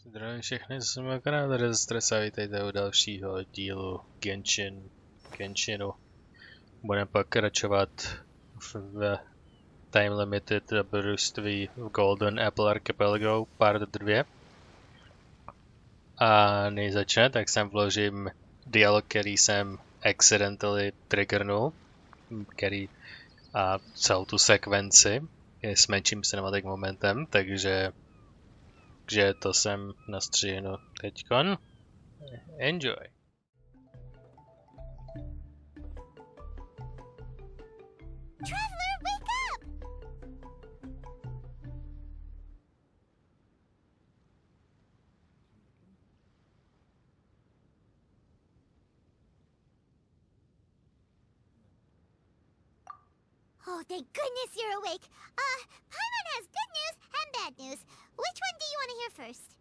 Zdravím všechny z mého kanálu Rezestresa, vítejte u dalšího dílu Genshinu. Budeme pokračovat v Time Limited dobrodružství v Golden Apple Archipelago part 2. A než začne, tak sem vložím dialog, který jsem accidentally triggernul, a celou tu sekvenci je s menším cinematic momentem, takže to jsem nastříhnu teďkon. Enjoy. Traveler, wake up! Oh, thank goodness you're awake. Paimon has good news and bad news. Which one do you want to hear first?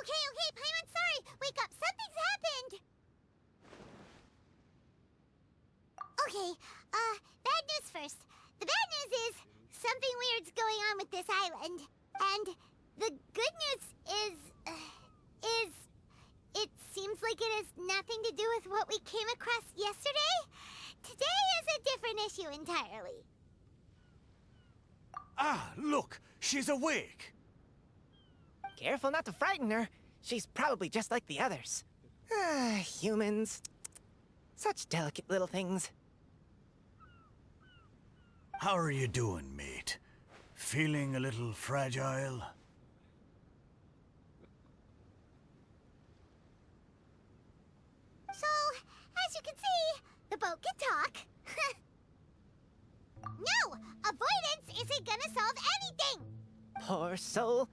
Okay, Paimon, sorry. Wake up, something's happened. Okay, bad news first. The bad news is something weird's going on with this island. And the good news is it seems like it has nothing to do with what we came across yesterday. Today is a different issue entirely. Ah, look! She's awake! Careful not to frighten her. She's probably just like the others. Humans. Such delicate little things. How are you doing, mate? Feeling a little fragile? So, as you can see, the boat can talk. No! Avoidance isn't gonna solve anything! Poor soul.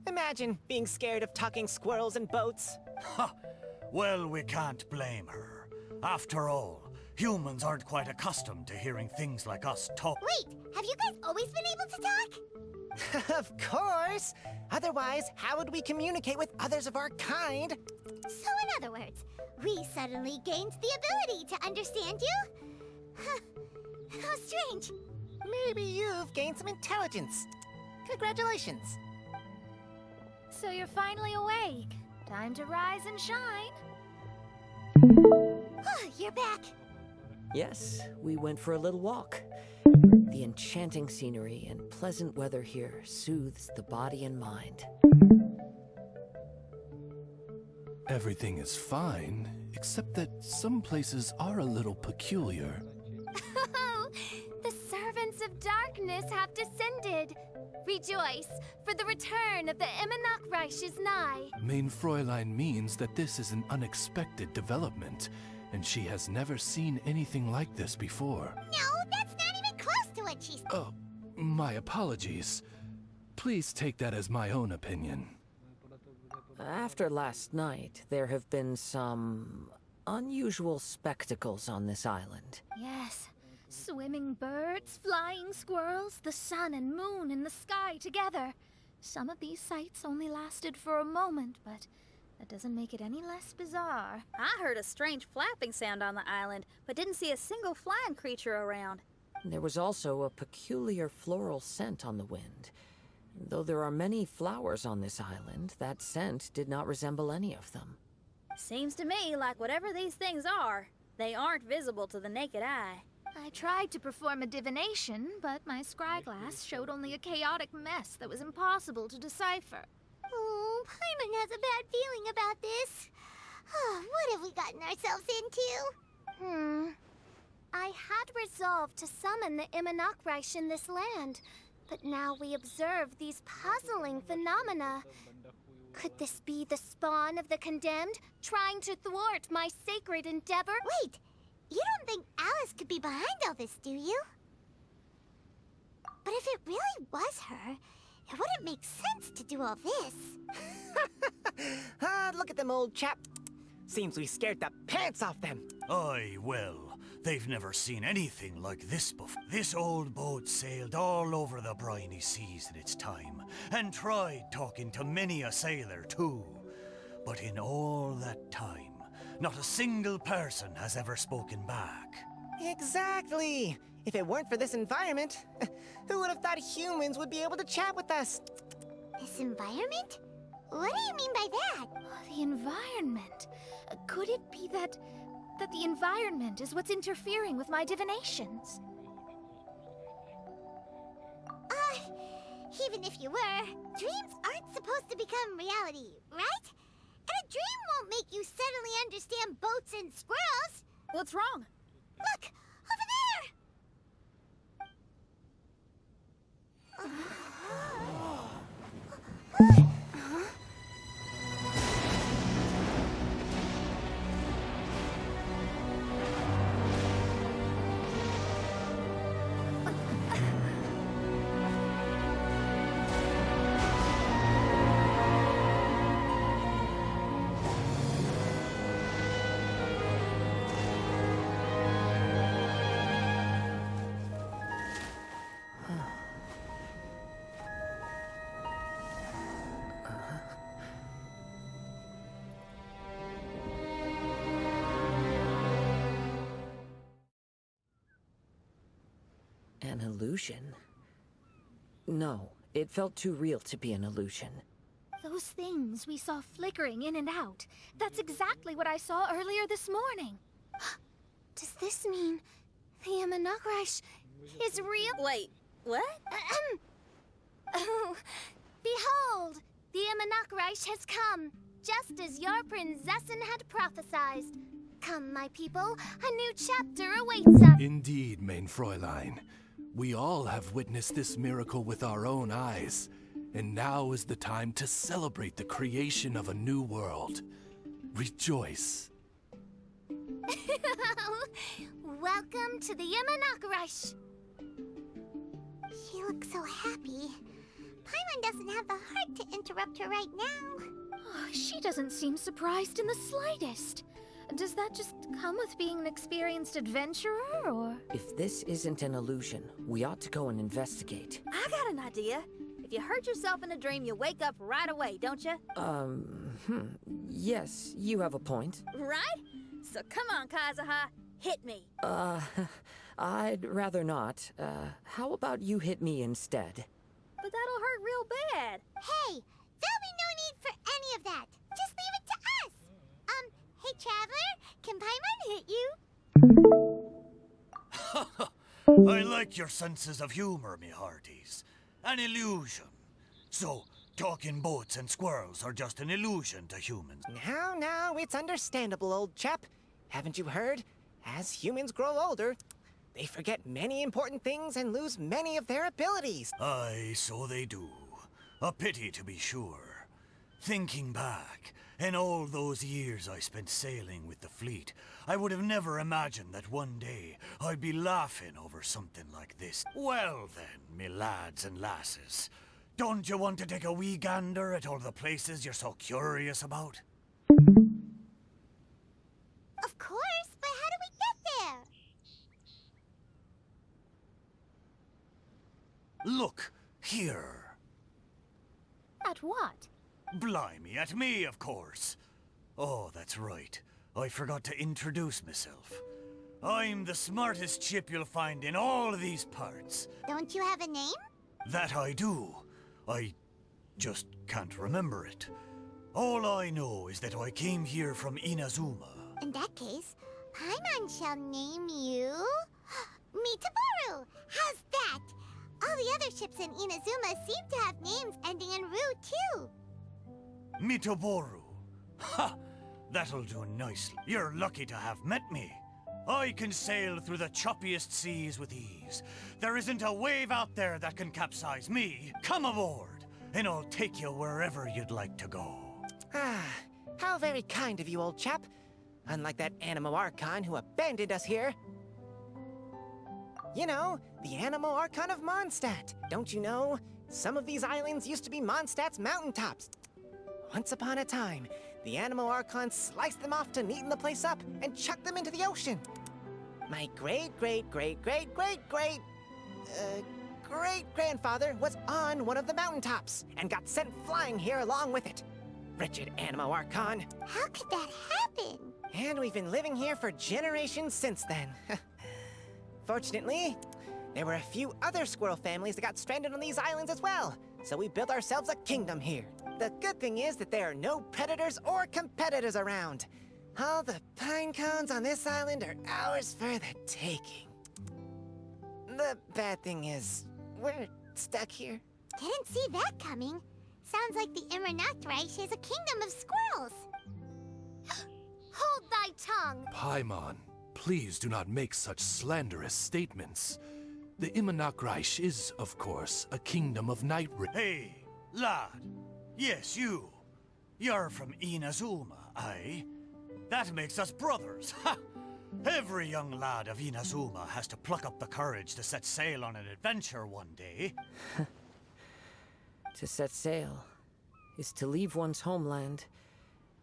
Imagine being scared of talking squirrels and boats. Ha! Well, we can't blame her. After all, humans aren't quite accustomed to hearing things like us talk. Wait, have you guys always been able to talk? Of course! Otherwise, how would we communicate with others of our kind? So in other words, we suddenly gained the ability to understand you? How strange. Maybe you've gained some intelligence. Congratulations. So you're finally awake. Time to rise and shine. You're back. Yes, we went for a little walk. The enchanting scenery and pleasant weather here soothes the body and mind. Everything is fine, except that some places are a little peculiar. Oh, the servants of darkness have descended. Rejoice, for the return of the Imanok Reich is nigh. Mein Fräulein means that this is an unexpected development, and she has never seen anything like this before. No, that's not even close to what she said. Oh, my apologies. Please take that as my own opinion. After last night, there have been some unusual spectacles on this island. Yes, swimming birds, flying squirrels, the sun and moon in the sky together. Some of these sights only lasted for a moment, but that doesn't make it any less bizarre. I heard a strange flapping sound on the island, but didn't see a single flying creature around. There was also a peculiar floral scent on the wind. Though there are many flowers on this island, that scent did not resemble any of them. Seems to me like whatever these things are, they aren't visible to the naked eye. I tried to perform a divination, but my scryglass showed only a chaotic mess that was impossible to decipher. Oh, Paimon has a bad feeling about this. What have we gotten ourselves into? I had resolved to summon the Imanok Reich in this land, but now we observe these puzzling phenomena. Could this be the spawn of the condemned, trying to thwart my sacred endeavor? Wait, you don't think Alice could be behind all this, do you? But if it really was her, it wouldn't make sense to do all this. Look at them, old chap. Seems we scared the pants off them. Aye, well, they've never seen anything like this before. This old boat sailed all over the briny seas in its time, and tried talking to many a sailor too. But in all that time, not a single person has ever spoken back. Exactly. If it weren't for this environment, who would have thought humans would be able to chat with us? This environment? What do you mean by that? The environment. Could it be that the environment is what's interfering with my divinations? Even if you were, dreams aren't supposed to become reality, right? And a dream won't make you suddenly understand boats and squirrels. What's wrong? Look, over there! An illusion? No, it felt too real to be an illusion. Those things we saw flickering in and out. That's exactly what I saw earlier this morning. Does this mean the Imanakrish is real? Wait, what? Oh, behold! The Imanakrish has come, just as your Prinzessin had prophesied. Come, my people, a new chapter awaits us. Indeed, mein Fräulein. We all have witnessed this miracle with our own eyes, and now is the time to celebrate the creation of a new world. Rejoice. Welcome to the Imanakrish. She looks so happy. Paimon doesn't have the heart to interrupt her right now. Oh, she doesn't seem surprised in the slightest. Does that just come with being an experienced adventurer, or...? If this isn't an illusion, we ought to go and investigate. I got an idea. If you hurt yourself in a dream, you wake up right away, don't you? Yes, you have a point. Right? So come on, Kazuha, hit me. I'd rather not. How about you hit me instead? But that'll hurt real bad. Hey, there'll be no need for any of that. Just leave it to us. Hey, Traveler, can Paimon hit you? I like your senses of humor, me hearties. An illusion. So, talking boats and squirrels are just an illusion to humans. Now, it's understandable, old chap. Haven't you heard? As humans grow older, they forget many important things and lose many of their abilities. Aye, so they do. A pity, to be sure. Thinking back, in all those years I spent sailing with the fleet, I would have never imagined that one day I'd be laughing over something like this. Well then, me lads and lasses, don't you want to take a wee gander at all the places you're so curious about? Of course, but how do we get there? Look, here. At what? Blimey, at me, of course. Oh, that's right. I forgot to introduce myself. I'm the smartest chip you'll find in all of these parts. Don't you have a name? That I do. I just can't remember it. All I know is that I came here from Inazuma. In that case, Paimon shall name you... Mitaboru! How's that? All the other ships in Inazuma seem to have names ending in Ru, too. Mitaboru. Ha! That'll do nicely. You're lucky to have met me. I can sail through the choppiest seas with ease. There isn't a wave out there that can capsize me. Come aboard, and I'll take you wherever you'd like to go. How very kind of you, old chap. Unlike that Animo Archon who abandoned us here. You know, the Animo Archon of Mondstadt. Don't you know? Some of these islands used to be Mondstadt's mountaintops. Once upon a time, the Animo Archon sliced them off to neaten the place up and chucked them into the ocean. My great-grandfather was on one of the mountaintops and got sent flying here along with it. Wretched Animo Archon. How could that happen? And we've been living here for generations since then. Fortunately, there were a few other squirrel families that got stranded on these islands as well. so we built ourselves a kingdom here. The good thing is that there are no predators or competitors around. All the pine cones on this island are ours for the taking. The bad thing is, we're stuck here. Didn't see that coming. Sounds like the Immernachtreich is a kingdom of squirrels. Hold thy tongue! Paimon, please do not make such slanderous statements. The Immernachtreich is, of course, a kingdom of night. Hey, lad. Yes, you. You're from Inazuma, aye? That makes us brothers. Ha! Every young lad of Inazuma has to pluck up the courage to set sail on an adventure one day. To set sail is to leave one's homeland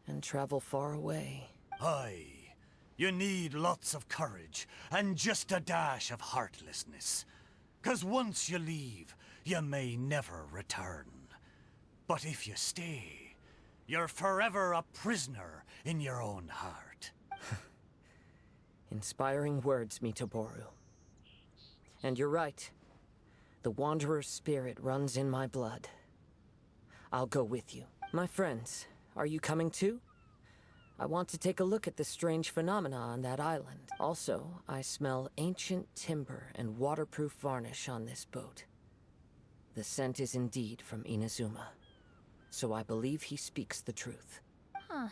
and travel far away. Aye. You need lots of courage and just a dash of heartlessness. 'Cause once you leave, you may never return. But if you stay, you're forever a prisoner in your own heart. Inspiring words, Mitoboru. And you're right. The Wanderer's spirit runs in my blood. I'll go with you. My friends, are you coming too? I want to take a look at the strange phenomena on that island. Also, I smell ancient timber and waterproof varnish on this boat. The scent is indeed from Inazuma. So I believe he speaks the truth. Huh.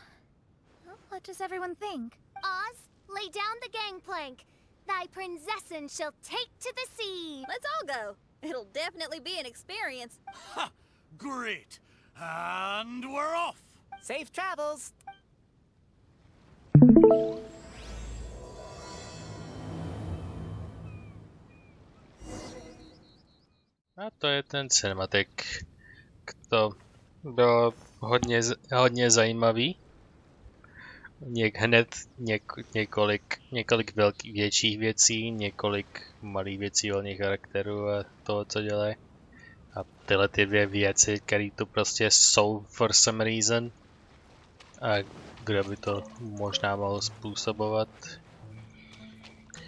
Well, what does everyone think? Oz, lay down the gangplank. Thy princessin shall take to the sea. Let's all go. It'll definitely be an experience. Ha! Great! And we're off! Safe travels! A to je ten cinematik. To bylo hodně zajímavý. Hned několik větších věcí, několik malých věcí volných charakterů a toho, co dělají. A tyhle ty dvě věci, které tu prostě jsou for some reason. A kdo by to možná mohl způsobovat?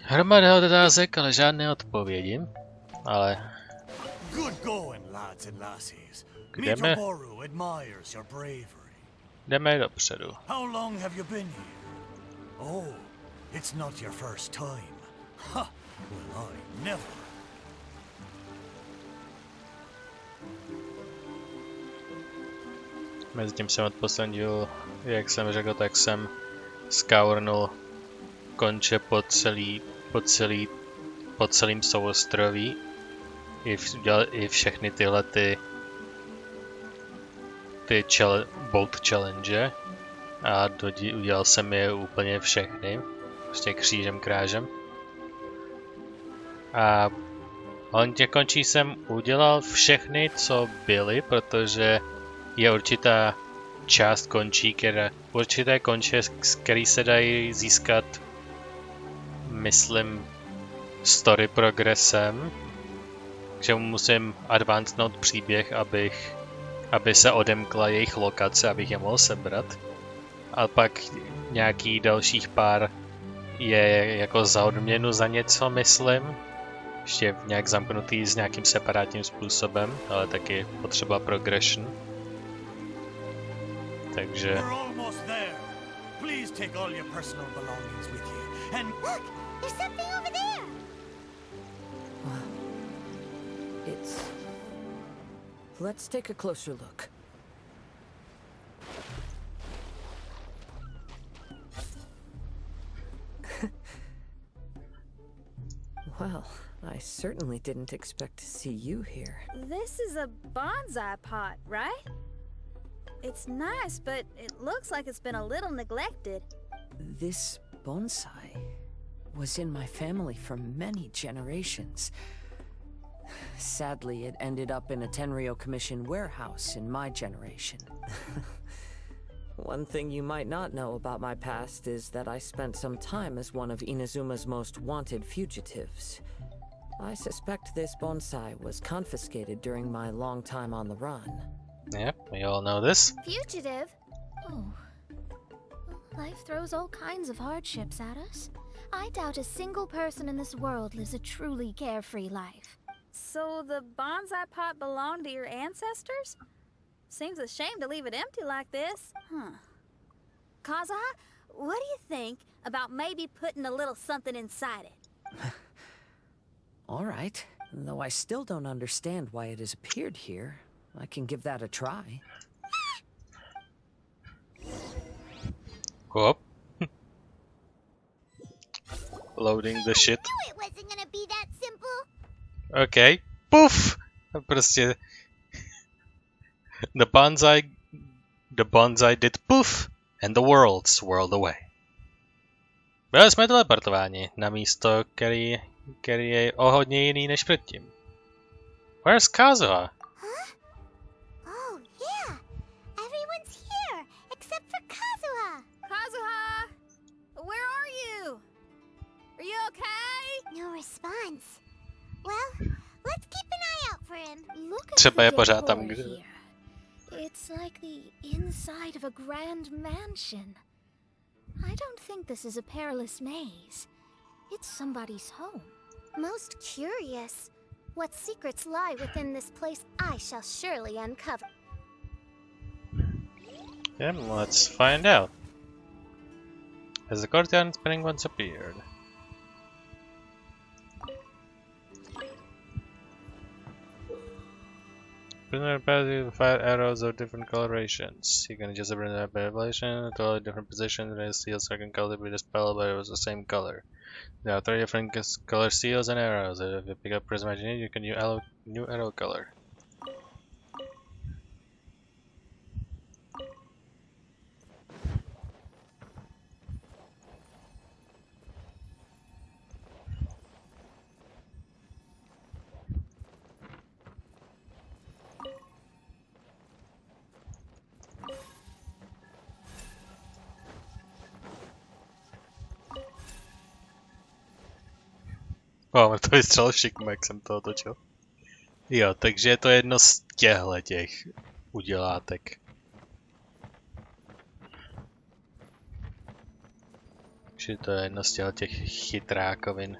Hromada otázek, ale žádné odpovědi. Ale Good going, lads and lassies. Jdeme. Mitoboru admires your bravery. jdeme dopředu. How long have you been here? Oh, it's not your first time. Ha! Well, I never. Mezitím jsem od posledního, jak jsem řekl, tak jsem skaurnul konče po celým souostroví. I všechny tyhle ty boat challenge a udělal jsem je úplně všechny, prostě křížem krážem. A končí jsem udělal všechny, co byly, protože je určitá část končí, určité konče, který se dají získat, myslím, story progresem, že musím advancenout příběh, aby se odemkla jejich lokace, abych je mohl sebrat. A pak nějaký dalších pár je jako za odměnu za něco, myslím. Ještě nějak zamknutý s nějakým separátním způsobem, ale taky potřeba progression. Takže We're almost there. Please take all your personal belongings with you. And Look, there's something over there. Let's take a closer look. Well, I certainly didn't expect to see you here. This is a bonsai pot, right? It's nice, but it looks like it's been a little neglected. This bonsai was in my family for many generations. Sadly, it ended up in a Tenryou Commission warehouse in my generation. One thing you might not know about my past is that I spent some time as one of Inazuma's most wanted fugitives. I suspect this bonsai was confiscated during my long time on the run. yeah, we all know this. Fugitive? Oh. Life throws all kinds of hardships at us. I doubt a single person in this world lives a truly carefree life. So the bonsai pot belonged to your ancestors? Seems a shame to leave it empty like this. Huh. Kazuha, what do you think about maybe putting a little something inside it? All right. Though I still don't understand why it has appeared here, I can give that a try. Go up. Loading the shit. I knew it wasn't gonna be that simple. Okay. Puf! Prostě... The bonsai did poof, and the world swirled away. Byli jsme teleportováni na místo, který je o hodně jiný než předtím. Where's Kazuha? Huh? Oh, yeah. Everyone's here, except for Kazuha. Kazuha! Where are you? Are you okay? No response. Well, let's keep an eye out for him. Look at Třeba je the pořád tam, decor kde... here. It's like the inside of a grand mansion. I don't think this is a perilous maze. It's somebody's home. Most curious. What secrets lie within this place I shall surely uncover. Yeah, let's find out. Has the courtyard spinning once appeared? Prisoner ability to fire arrows of different colorations. You can adjust the prisoner evaluation to a different position. The steel second color will be dispelled, but it was the same color. There are 3 different color steels and arrows. If you pick up prism you need, you can use new arrow color. Máme to vystřelil šikmo, jak jsem to otočil. Jo, takže je to jedno z těch udělátek. Takže to je jedno z těch chytrákovin.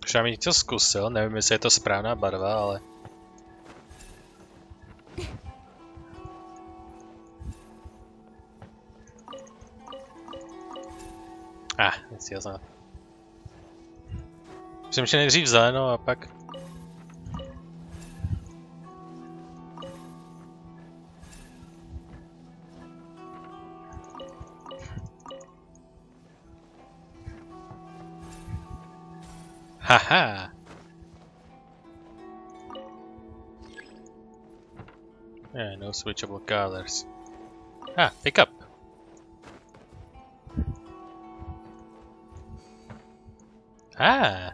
Už já bych to zkusil, nevím, jestli je to správná barva, ale... Nestíhal jsem. Myslím, že nejdřív zelenou a pak... Haha! Yeah, no switchable colors. Ah, pick up! Ah!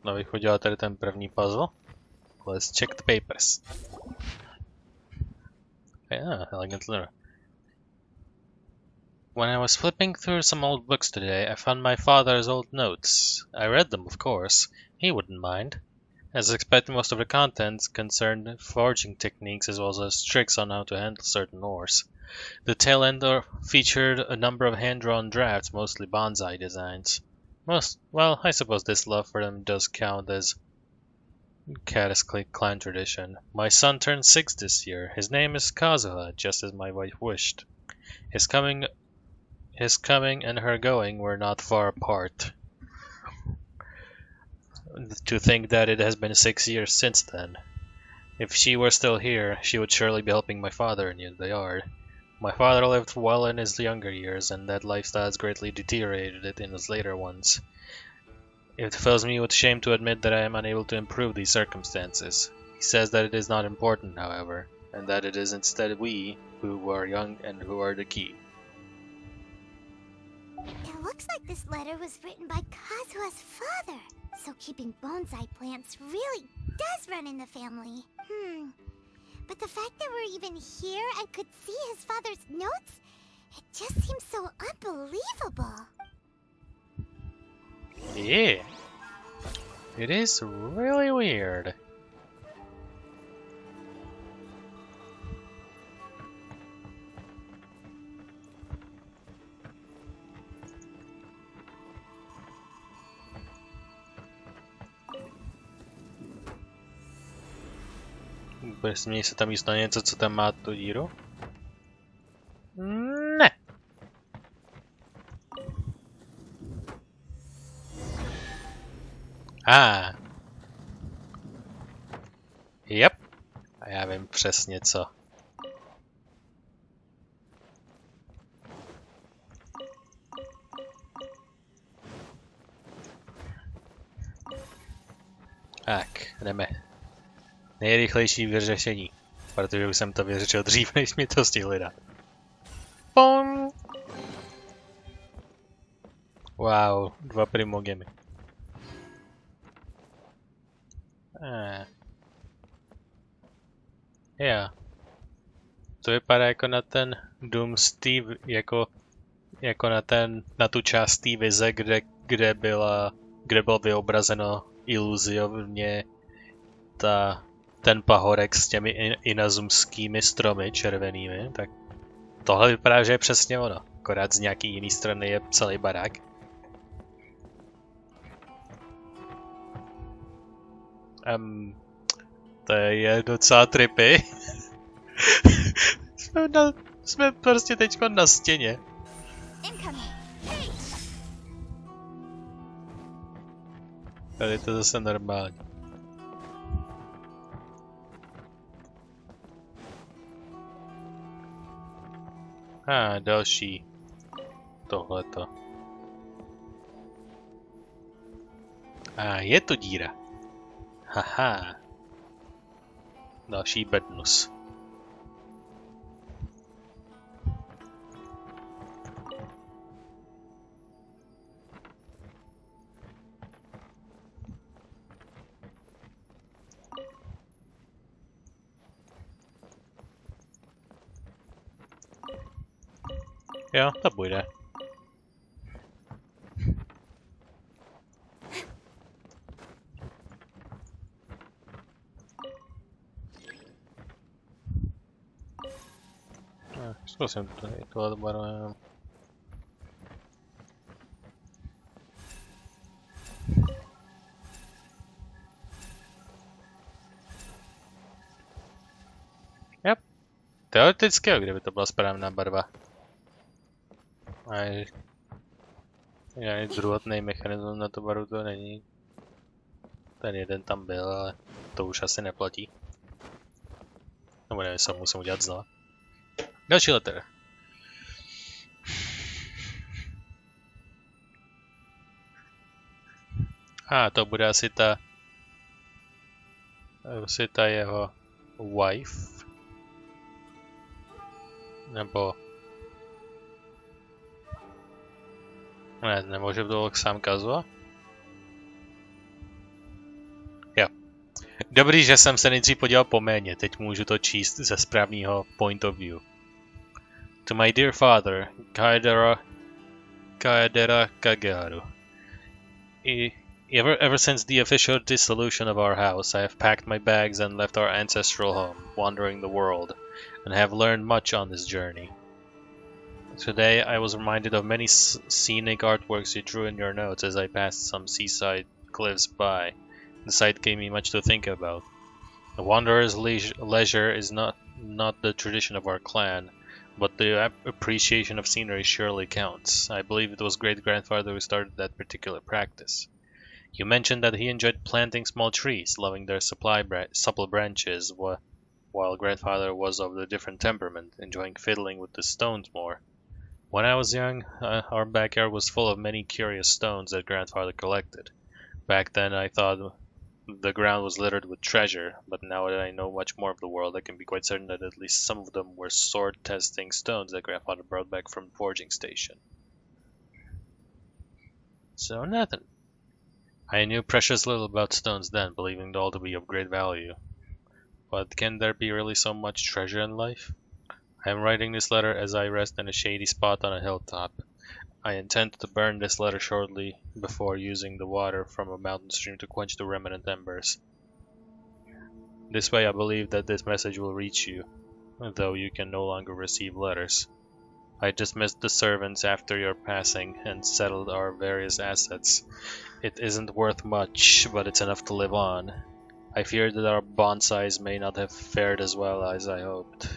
No, bych udělal tady ten první puzzle. Let's check the papers. Yeah, elegant letter. When I was flipping through some old books today, I found my father's old notes. I read them, of course. He wouldn't mind. As expected, most of the contents concerned forging techniques as well as tricks on how to handle certain ores. The tail end featured a number of hand-drawn drafts, mostly bonsai designs. Well, I suppose this love for them does count as Caddis clan tradition. My son turned 6 this year. His name is Kazuha, just as my wife wished. His coming and her going were not far apart. To think that it has been 6 years since then. If she were still here, she would surely be helping my father in the yard. My father lived well in his younger years, and that lifestyle has greatly deteriorated it in his later ones. It fills me with shame to admit that I am unable to improve these circumstances. He says that it is not important, however, and that it is instead we, who are young and who are the key. It looks like this letter was written by Kazuha's father. So keeping bonsai plants really does run in the family. But the fact that we're even here and could see his father's notes, it just seems so unbelievable. Yeah. It is really weird. Změní se tam jíst na něco, co tam má tu díru? Ne. Yep. A já vím přesně co. Tak, jdeme. Nejrychlejší vyřešení. Protože už jsem to vyřešil dřív, než mi to stihli dát. Pom! Wow, 2 primogemy. Jo. To vypadá jako na ten dům z té, jako na tu část té vize, kde bylo vyobrazeno iluzivně ten pahorek s těmi inazumskými stromy červenými, tak tohle vypadá, že je přesně ono, akorát z nějaký jiný strany je celý barák. To je docela trippy. jsme prostě teďko na stěně. Tady je to zase normální. Další. Tohleto. Je tu díra. Haha. Další bednus. Jo, to bude. Zkusím to tady tohle barvem. Yep. Teoreticky, kdyby to byla správná barva. A žádný druhotný mechanismus na to barvu to není. Ten jeden tam byl, ale to už asi neplatí. Nebo nevím, co musím udělat znova. Další letter. To bude asi ta jeho wife. Nebo... Ne, nemůže to sám Kazuha? Jo. Dobrý, že jsem se nejdřív podíval po jméně, teď můžu to číst ze správného point of view. To my dear father, Kaedera Kageharu. Ever since the official dissolution of our house, I have packed my bags and left our ancestral home, wandering the world, and have learned much on this journey. Today, I was reminded of many scenic artworks you drew in your notes as I passed some seaside cliffs by. The sight gave me much to think about. The wanderer's leisure is not the tradition of our clan, but the appreciation of scenery surely counts. I believe it was great-grandfather who started that particular practice. You mentioned that he enjoyed planting small trees, loving their supple branches, while grandfather was of a different temperament, enjoying fiddling with the stones more. When I was young, our backyard was full of many curious stones that grandfather collected. Back then I thought the ground was littered with treasure, but now that I know much more of the world, I can be quite certain that at least some of them were sword-testing stones that grandfather brought back from the forging station. So nothing. I knew precious little about stones then, believing them all to be of great value. But can there be really so much treasure in life? I am writing this letter as I rest in a shady spot on a hilltop. I intend to burn this letter shortly before using the water from a mountain stream to quench the remnant embers. This way I believe that this message will reach you, though you can no longer receive letters. I dismissed the servants after your passing and settled our various assets. It isn't worth much, but it's enough to live on. I fear that our bonsais may not have fared as well as I hoped.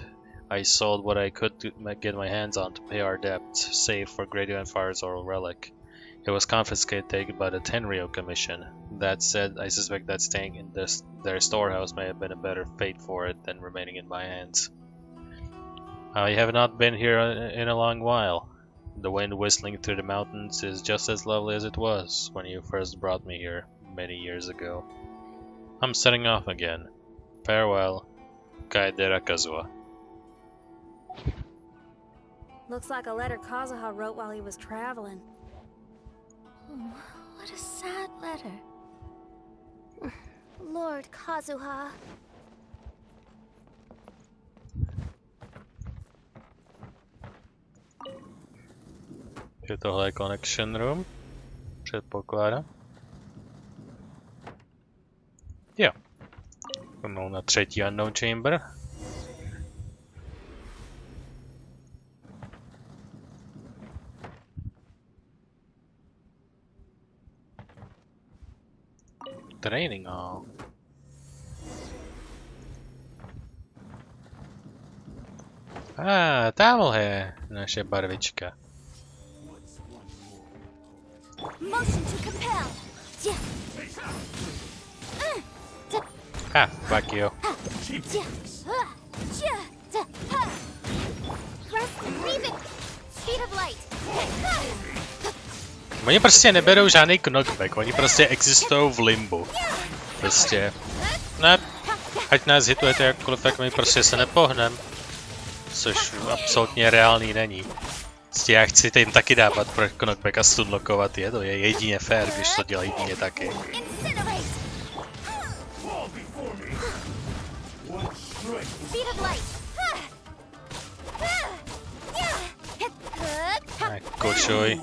I sold what I could to get my hands on to pay our debt, save for Great Grandfather's oral relic. It was confiscated by the Tenryou Commission. That said, I suspect that staying in their storehouse may have been a better fate for it than remaining in my hands. I have not been here in a long while. The wind whistling through the mountains is just as lovely as it was when you first brought me here many years ago. I'm setting off again. Farewell, Kaedera Kazuha. Looks like a letter Kazuha wrote while he was traveling. Oh, what a sad letter. Lord Kazuha. Je tohle connection room? Předpokládám. Jo. Rovnou na třetí unknown chamber. Training hall. Tamhle je naše barvička. Motion to compel. Fuck you. Thrust and leave it. Speed of light. Oni prostě neberou žádný knockback, oni prostě existují v limbu. Prostě. Ne, ať nás hitujete jakkoliv, tak my prostě se nepohnem. Což absolutně reálný není. Prostě já chci jim taky dávat pro knockback a stunlockovat je, to je jedině fair, když to dělají jedině taky. Tak, kočuj.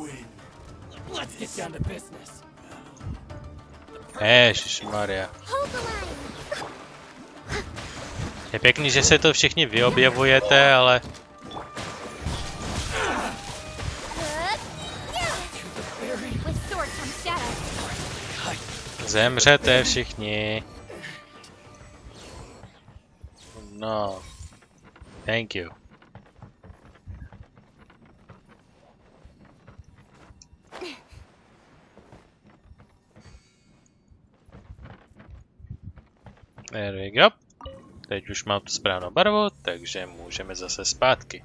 Ježišmarja. Je pěkný, že se to všichni vyobjevujete, ale... Zemřete všichni. No. Thank you. There we go. Teď už mám tu správnou barvu, takže můžeme zase zpátky.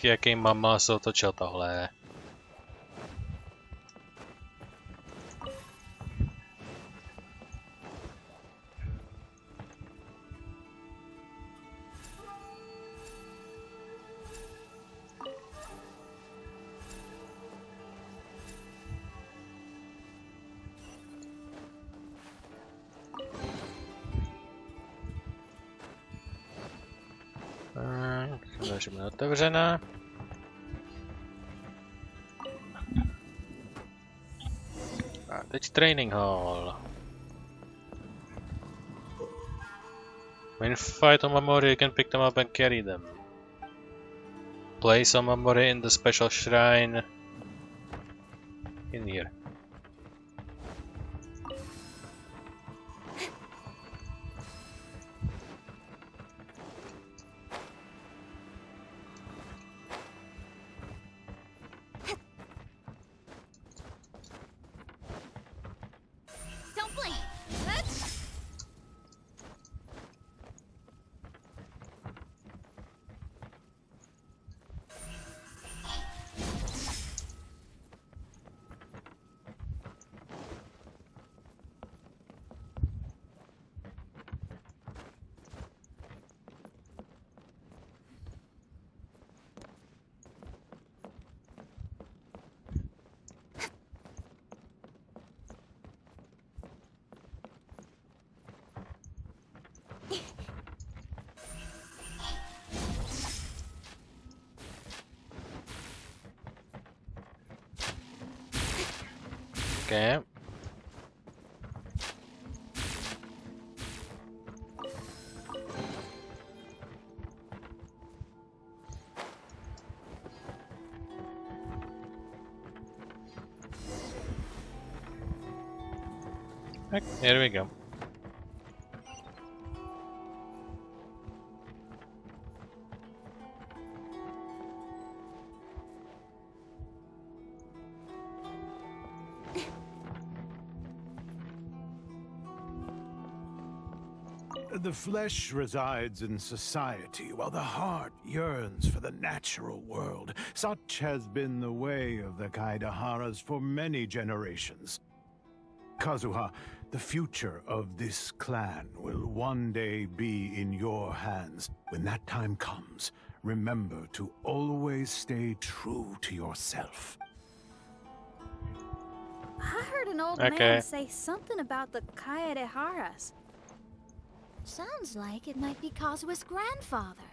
Jaký mama se otočil tohle? Můžeme otevřená. A teď training hall. When fight on Mamori, you can pick them up and carry them. Place on Mamori in the special shrine in here. Okay. Okay, here we go. The flesh resides in society, while the heart yearns for the natural world. Such has been the way of the Kaidaharas for many generations. Kazuha, the future of this clan will one day be in your hands. When that time comes, remember to always stay true to yourself. I heard an old Okay. man say something about the Kaidaharas. Sounds like it might be Kazuha's grandfather.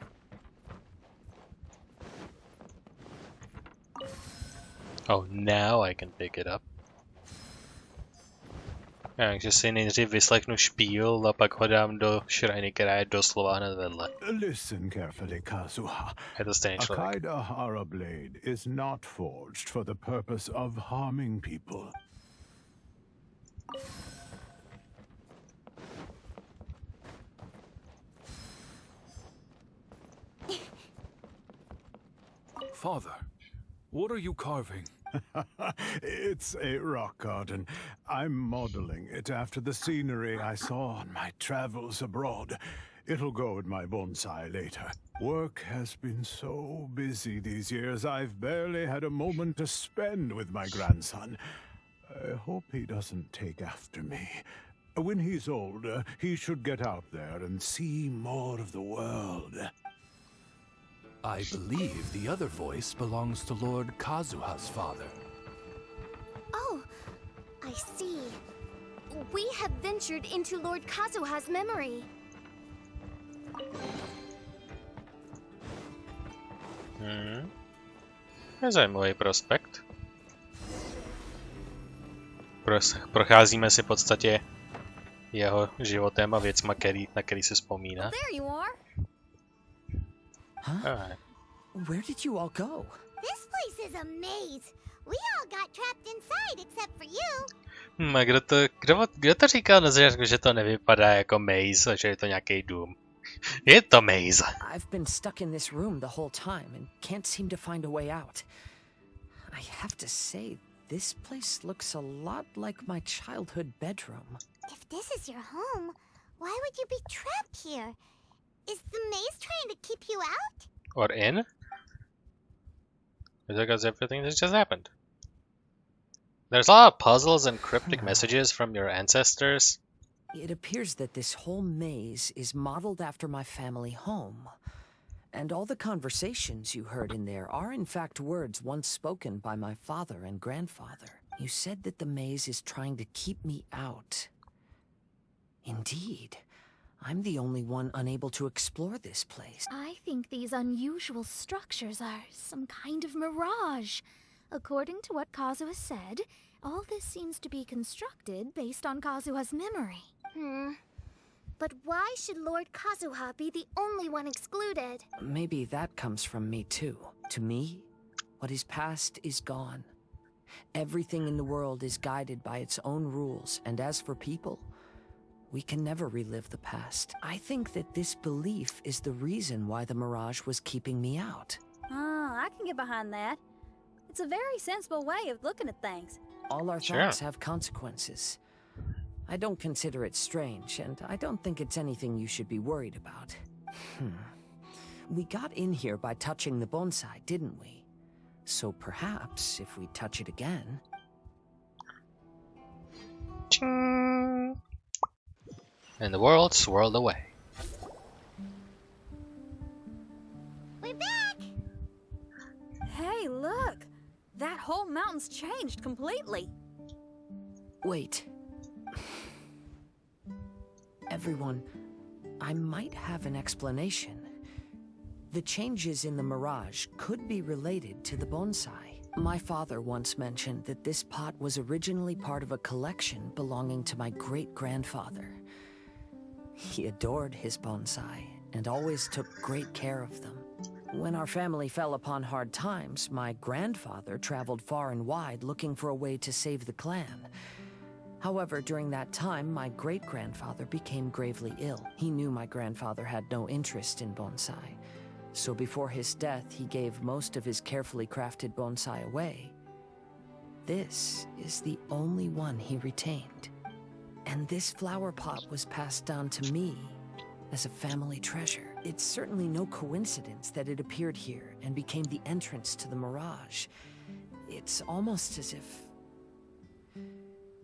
Oh, now I can pick it up. Takže si nejdřív vyslechnu špíl a pak ho dám do šrajny, která je doslova hned vedle. Listen carefully, Kazuha. Je to stejný A člověk. Kaidahara blade is not forged for the purpose of harming people. Father, what are you carving? It's a rock garden. I'm modeling it after the scenery I saw on my travels abroad. It'll go in my bonsai later. Work has been so busy these years, I've barely had a moment to spend with my grandson. I hope he doesn't take after me. When he's older, he should get out there and see more of the world. I believe the other voice belongs to Lord Kazuha's father. Oh, I see. We have ventured into Lord Kazuha's memory. Je zajímavý prospekt. Procházíme si v podstatě jeho životem a věcma, na který se vzpomíná. There you are. Huh? Alright. Where did you all go? This place is a maze. We all got trapped inside except for you. A kdo to říkal na začátku, že to nevypadá jako maze, že je to nějaký dům? Je to maze. I've been stuck in this room the whole time and can't seem to find a way out. I have to say, this place looks a lot like my childhood bedroom. If this is your home, why would you be trapped here? Is the maze trying to keep you out? Or in? Because everything that just happened. There's a lot of puzzles and cryptic messages from your ancestors. It appears that this whole maze is modeled after my family home. And all the conversations you heard in there are in fact words once spoken by my father and grandfather. You said that the maze is trying to keep me out. Indeed. I'm the only one unable to explore this place. I think these unusual structures are some kind of mirage. According to what Kazuha said, all this seems to be constructed based on Kazuha's memory. But why should Lord Kazuha be the only one excluded? Maybe that comes from me too. To me, what is past is gone. Everything in the world is guided by its own rules, and as for people, we can never relive the past. I think that this belief is the reason why the mirage was keeping me out. Oh, I can get behind that. It's a very sensible way of looking at things. All our Sure. thoughts have consequences. I don't consider it strange, and I don't think it's anything you should be worried about. We got in here by touching the bonsai, didn't we? So perhaps if we touch it again... Ching. And the world swirled away. We're back! Hey, look! That whole mountain's changed completely. Wait. Everyone, I might have an explanation. The changes in the mirage could be related to the bonsai. My father once mentioned that this pot was originally part of a collection belonging to my great-grandfather. He adored his bonsai and always took great care of them. When our family fell upon hard times, my grandfather traveled far and wide looking for a way to save the clan. However, during that time, my great-grandfather became gravely ill. He knew my grandfather had no interest in bonsai. So before his death, he gave most of his carefully crafted bonsai away. This is the only one he retained. And this flower pot was passed down to me as a family treasure. It's certainly no coincidence that it appeared here and became the entrance to the mirage. It's almost as if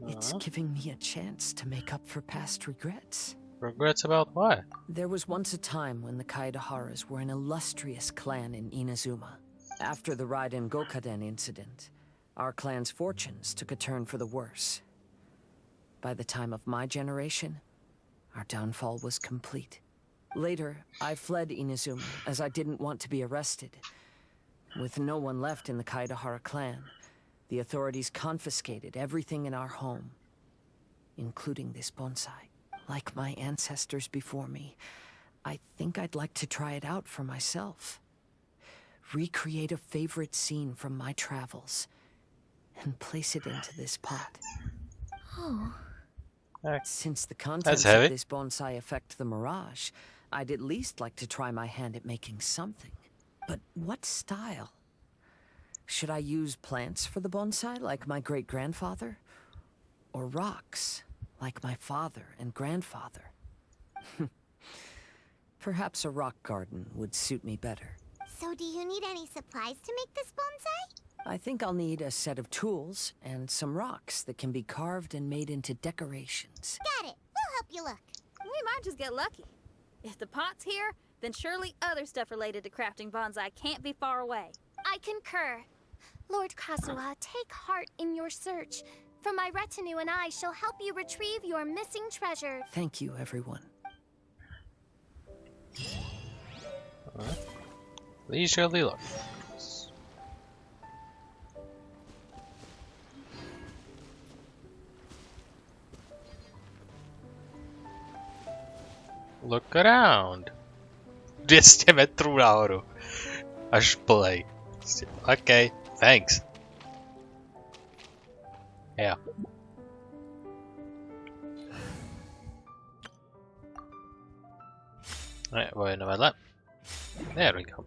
it's giving me a chance to make up for past regrets. Regrets about what? There was once a time when the Kaidaharas were an illustrious clan in Inazuma. After the Raiden Gokaden incident, our clan's fortunes took a turn for the worse. By the time of my generation, our downfall was complete. Later, I fled Inazuma as I didn't want to be arrested. With no one left in the Kaidahara clan, the authorities confiscated everything in our home, including this bonsai. Like my ancestors before me, I think I'd like to try it out for myself. Recreate a favorite scene from my travels and place it into this pot. Oh. Since the contents of this bonsai affect the mirage, I'd at least like to try my hand at making something. But what style? Should I use plants for the bonsai like my great-grandfather? Or rocks? Like my father and grandfather. Perhaps a rock garden would suit me better. So do you need any supplies to make this bonsai? I think I'll need a set of tools and some rocks that can be carved and made into decorations. Got it. We'll help you look. We might just get lucky. If the pot's here, then surely other stuff related to crafting bonsai can't be far away. I concur. Lord Kazuha, take heart in your search. For my retinue and I shall help you retrieve your missing treasure. Thank you, everyone. Leisurely look. Look around. 200 metrů nahoru. Až play. Okay, thanks. Yeah. Alright, we're in the lap. There we go.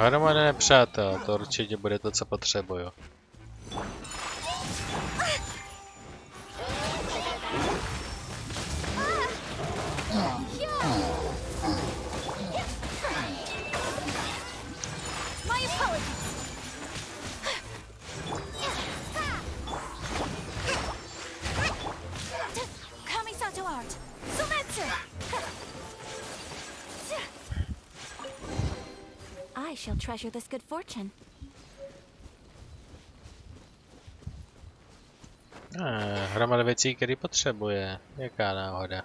Hromada nepřátel, to určitě bude to, co potřebuju. I shall treasure this good fortune. Hromada věcí, který potřebuje. Jaká náhoda.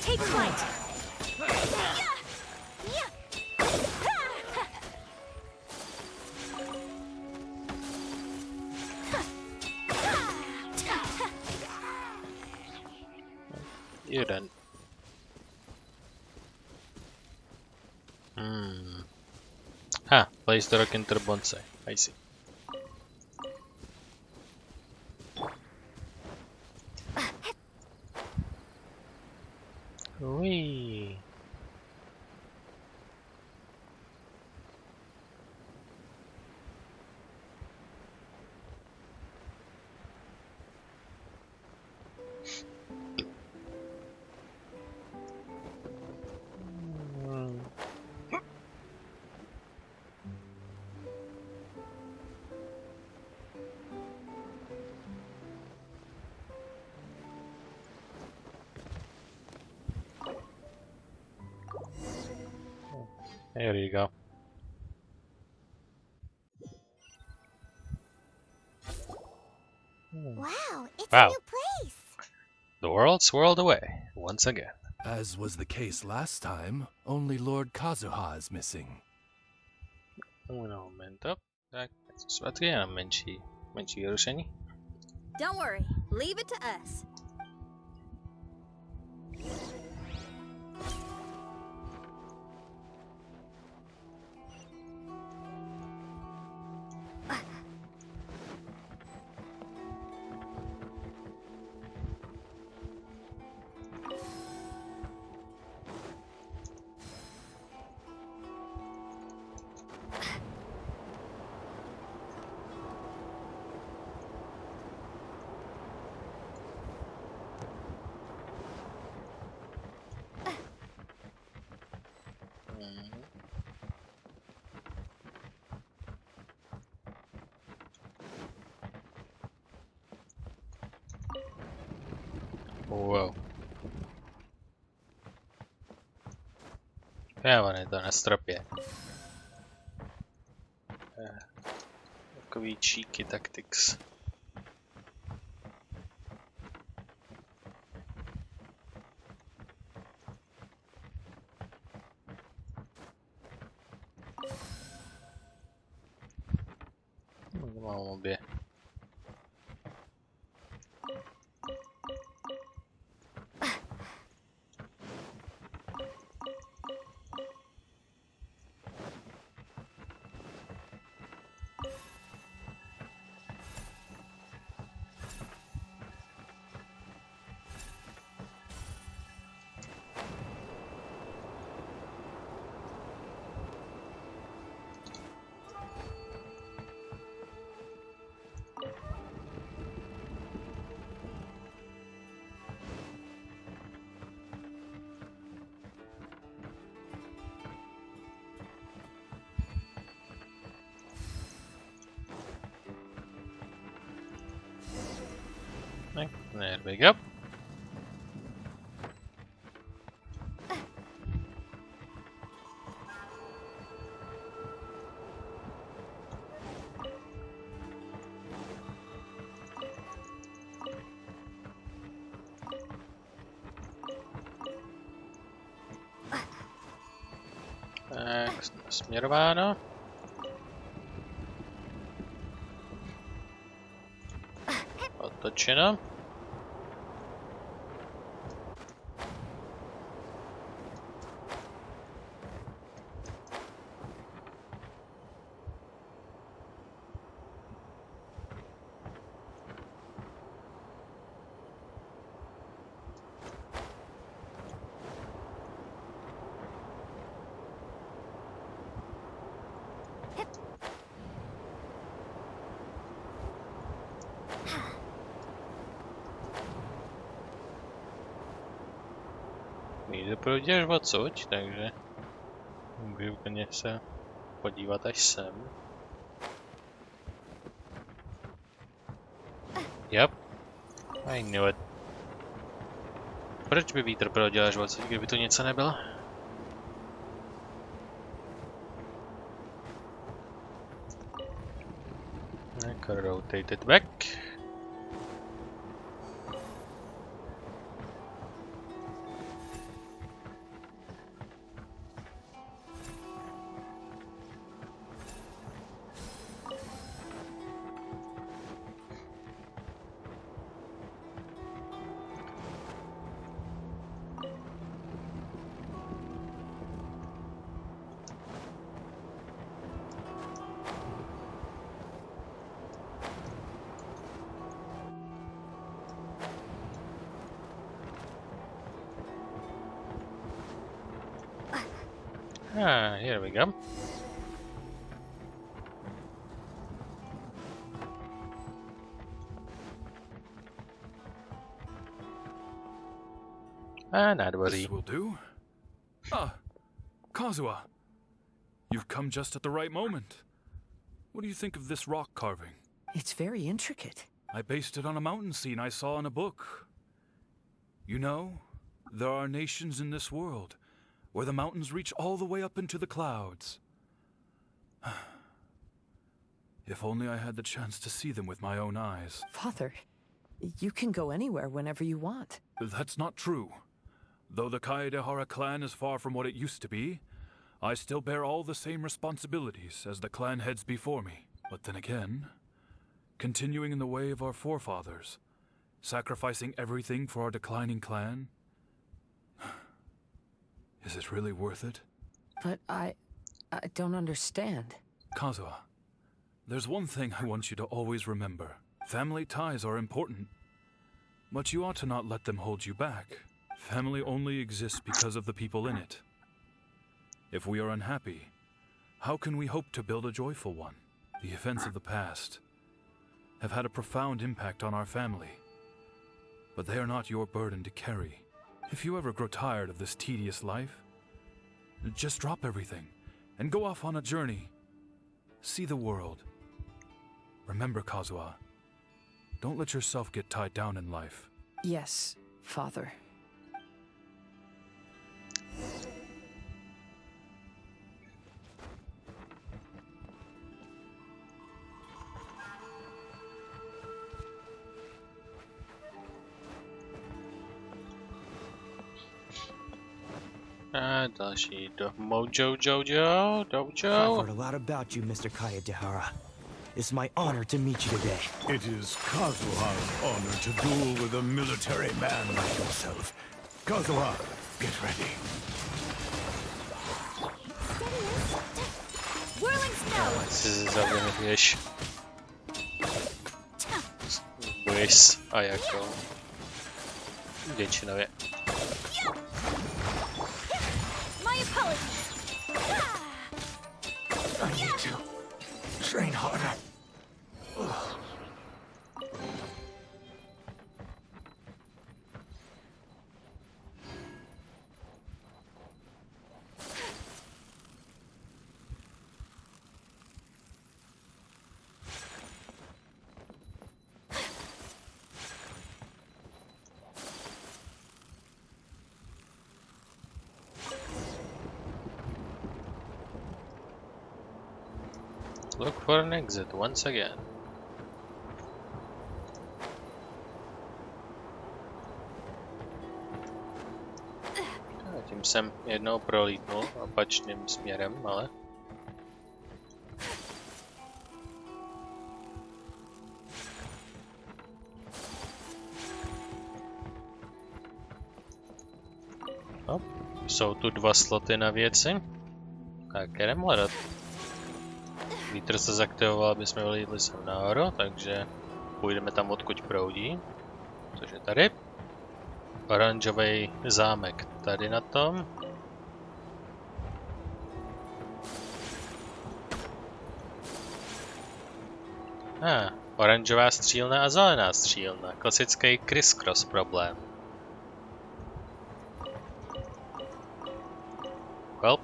Take flight. You're done. Place the rock into the bonsai. I see. There you go. Wow, it's Wow. a new place. The world swirled away once again. As was the case last time, only Lord Kazuha is missing. Un momento. Tak, svatky a menší rušení. Don't worry, leave it to us. Wow. On je to na stropě. Takový cheeky tactics. Mám obě. There we go. Tak, směrováno. Otočeno. Jde proti až odsud, takže můžu úplně se podívat až sem. Yep, I knew it. Proč by vítr proudil až odsud, kdyby tu něco nebylo? Tak, rotate it back. Ah, here we go. Not worry. This will do. Ah, Kazuha. You've come just at the right moment. What do you think of this rock carving? It's very intricate. I based it on a mountain scene I saw in a book. You know, there are nations in this world where the mountains reach all the way up into the clouds. If only I had the chance to see them with my own eyes. Father, you can go anywhere whenever you want. That's not true. Though the Kaedehara clan is far from what it used to be, I still bear all the same responsibilities as the clan heads before me. But then again, continuing in the way of our forefathers, sacrificing everything for our declining clan, is it really worth it? But I don't understand. Kazuha, there's one thing I want you to always remember. Family ties are important, but you ought to not let them hold you back. Family only exists because of the people in it. If we are unhappy, how can we hope to build a joyful one? The events of the past have had a profound impact on our family, but they are not your burden to carry. If you ever grow tired of this tedious life, just drop everything and go off on a journey. See the world. Remember, Kazuha, don't let yourself get tied down in life. Yes, Father. A další do Mojo Jojo, Dojo. I've heard a lot about you, Mr. Kaedehara. It's my honor to meet you today. It is Kazuha's honor to duel with a military man like yourself. Kazuha, get ready. Whirling snow! Sizi zavěnuješ. Boješ a jako většinově. My apologies! I need to train harder. Look for an exit once again. Tím jsem jednou prolítnul opačným směrem, ale... No, jsou tu dva sloty na věci. Tak jdem hledat. Vítr se zaktivoval, aby jsme vylítli sem nahoru, takže půjdeme tam, odkud proudí. Což je tady. Oranžový zámek tady na tom. Oranžová střílna a zelená střílna. Klasický criss-cross problém. Well.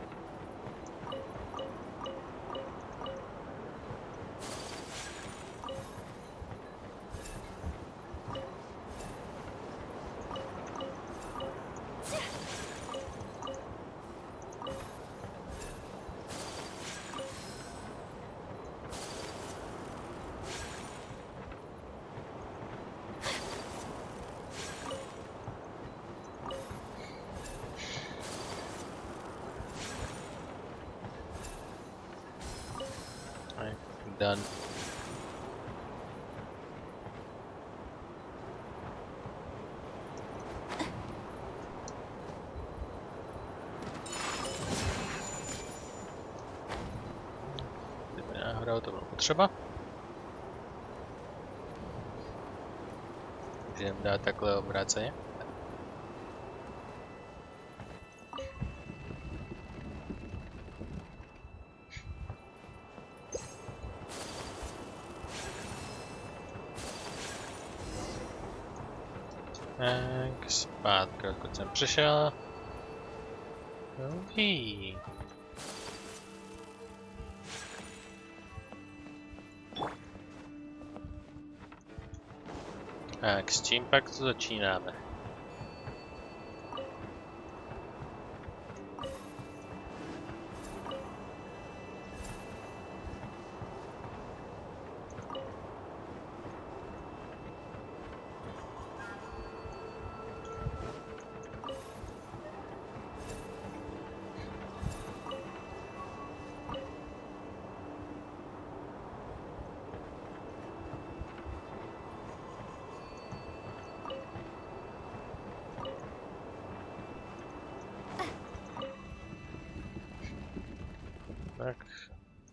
Done. Kdyby náhodou to bylo potřeba. Můžeme dát takhle obráceně. Tak, zpátky, odkud jsem přišel. Dobrý. Tak, s čím pak to začínáme?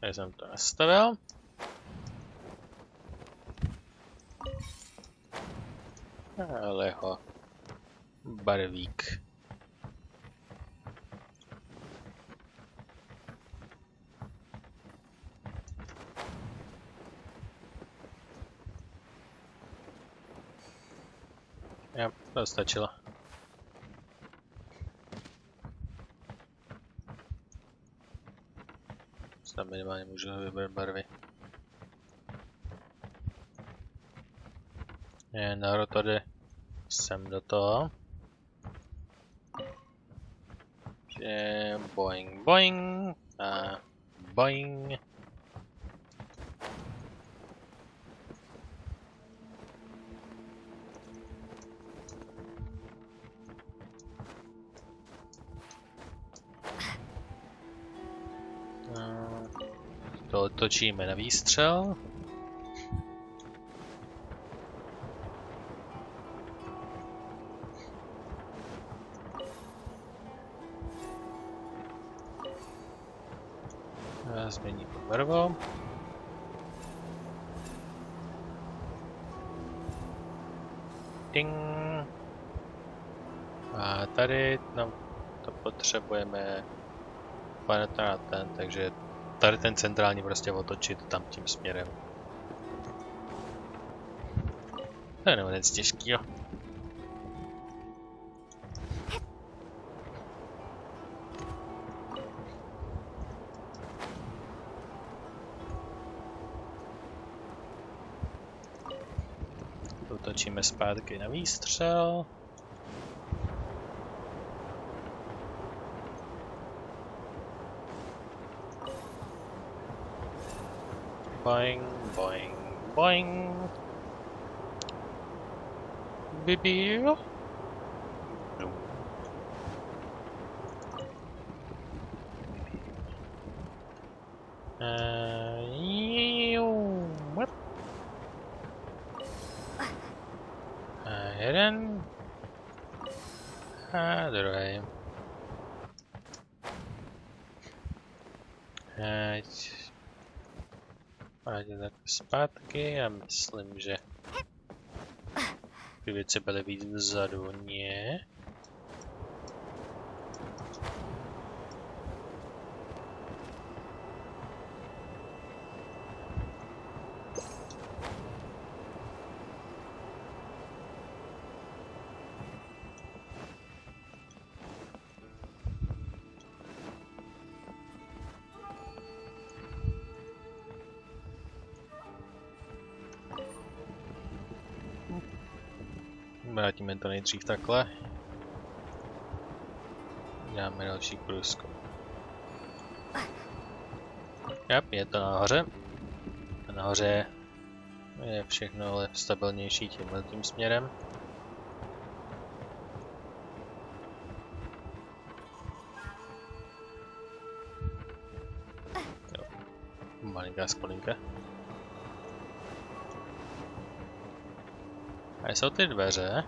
Já jsem to nastavil. Aleho. Barvík. Jo, to stačilo. Tam minimálně můžu vybrat barvy. Nahoru to jde sem do toho. Že boing boing a boing. To otočíme na výstřel. A změníme barvu. Ding. A tady no, to potřebujeme na ten, takže tady ten centrální prostě otočit tam tím směrem. To je nebo nic těžkýho. Otočíme zpátky na výstřel. Boing, boing, boing. Bibi. Jeden. A druhý. Pojďme tak zpátky, já myslím, že ty věci byly víc vzadu, ne? Vrátíme to nejdřív takhle. Dáme další průzkum. Jap, je to nahoře. A nahoře je všechno ale stabilnější tím směrem. Jo. Malinká spolinka. A jsou ty dveře.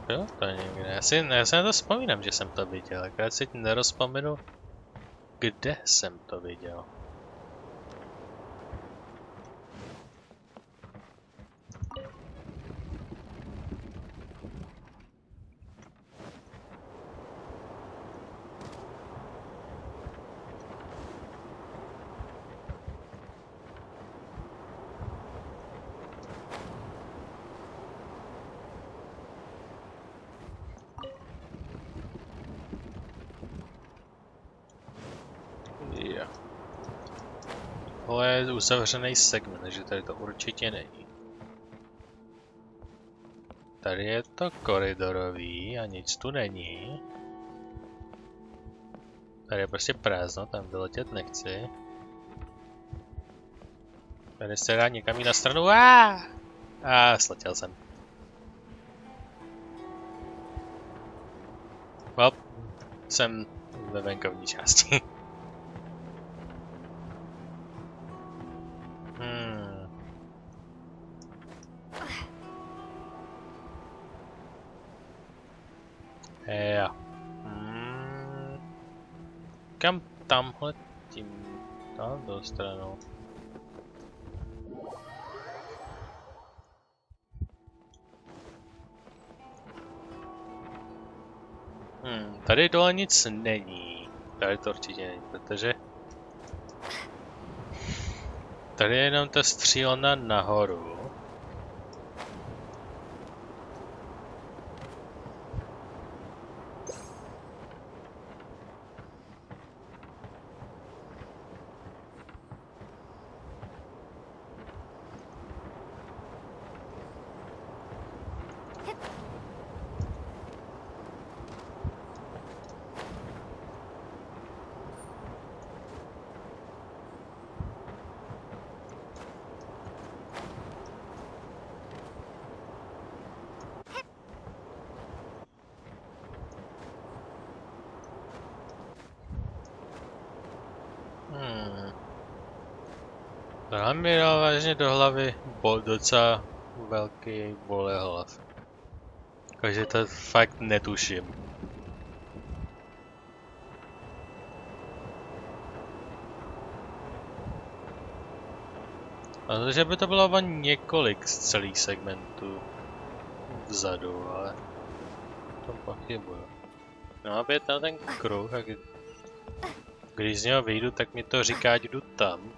Bylo to někde. Já si na to vzpomínám, že jsem to viděl, akorát si nerozpomenu, kde jsem to viděl. Tohle je uzavřený segment, takže tady to určitě není. Tady je to koridorový a nic tu není. Tady je prostě prázdno, tam vyletět nechci. Tady se dá někam jít na stranu. A sletěl jsem. Well, jsem ve venkovní části. Jo. Kam tamhle tím tamhle stranou? Tady dole nic není. Tady to určitě není, protože tady je jenom ta střílna nahoru. Tohle mi dal vážně do hlavy docela velký bolehlav. Takže to fakt netuším. Ale že by to bylo několik z celých segmentů vzadu, ale to pochybuju. No a je ten kruh a když z něho vyjdu, tak mi to říká, ať jdu tam.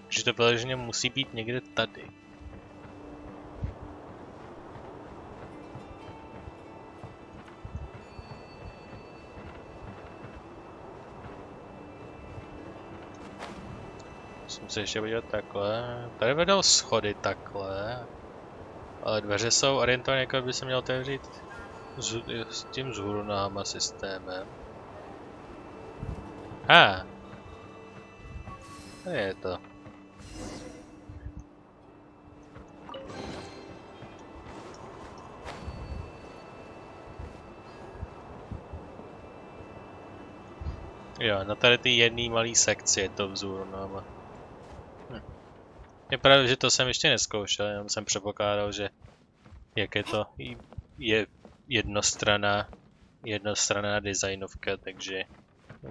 Že to vyloženě musí být někde tady. Musím se ještě podívat takhle. Tady vedou schody takhle. Ale dveře jsou orientované, jako by se měl otevřít s tím vzhůru nohama systémem. Tady je to. Jo, na tady ty jedný malý sekci je to vzhůru nohama. Je pravda, že to jsem ještě neskoušel, jenom jsem předpokládal, že jak je to je jednostranná designovka, takže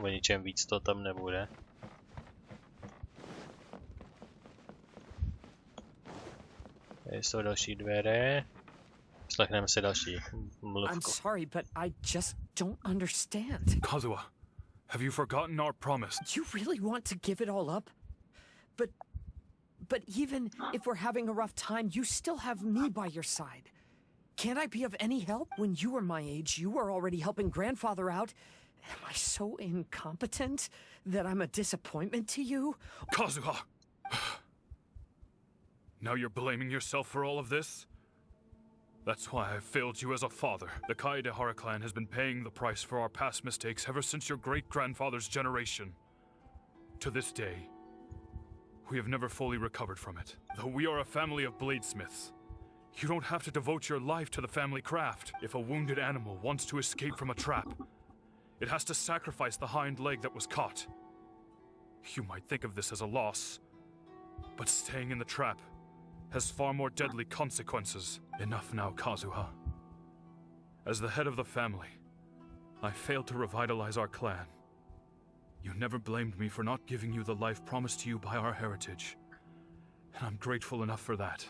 o ničem víc to tam nebude. Tady jsou další dveře. Slechneme si další mluvku. I'm sorry, but I just don't understand. Kazuha, have you forgotten our promise? You really want to give it all up? But even if we're having a rough time, you still have me by your side. Can't I be of any help? When you were my age, you were already helping grandfather out. Am I so incompetent that I'm a disappointment to you? Kazuha! Now you're blaming yourself for all of this? That's why I failed you as a father. The Kaedehara clan has been paying the price for our past mistakes ever since your great-grandfather's generation. To this day, we have never fully recovered from it. Though we are a family of bladesmiths, you don't have to devote your life to the family craft. If a wounded animal wants to escape from a trap, it has to sacrifice the hind leg that was caught. You might think of this as a loss, but staying in the trap has far more deadly consequences. Enough now, Kazuha. As the head of the family, I failed to revitalize our clan. You never blamed me for not giving you the life promised to you by our heritage, and I'm grateful enough for that.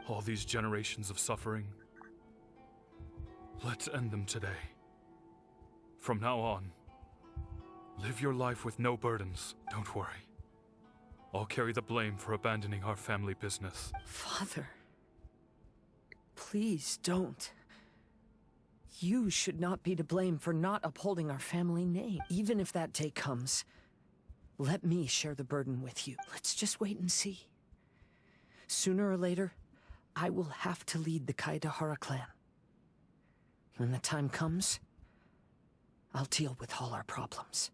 All these generations of suffering, let's end them today. From now on, live your life with no burdens. Don't worry. I'll carry the blame for abandoning our family business. Father, please don't. You should not be to blame for not upholding our family name. Even if that day comes, let me share the burden with you. Let's just wait and see. Sooner or later, I will have to lead the Kaedehara clan. When the time comes, I'll deal with all our problems.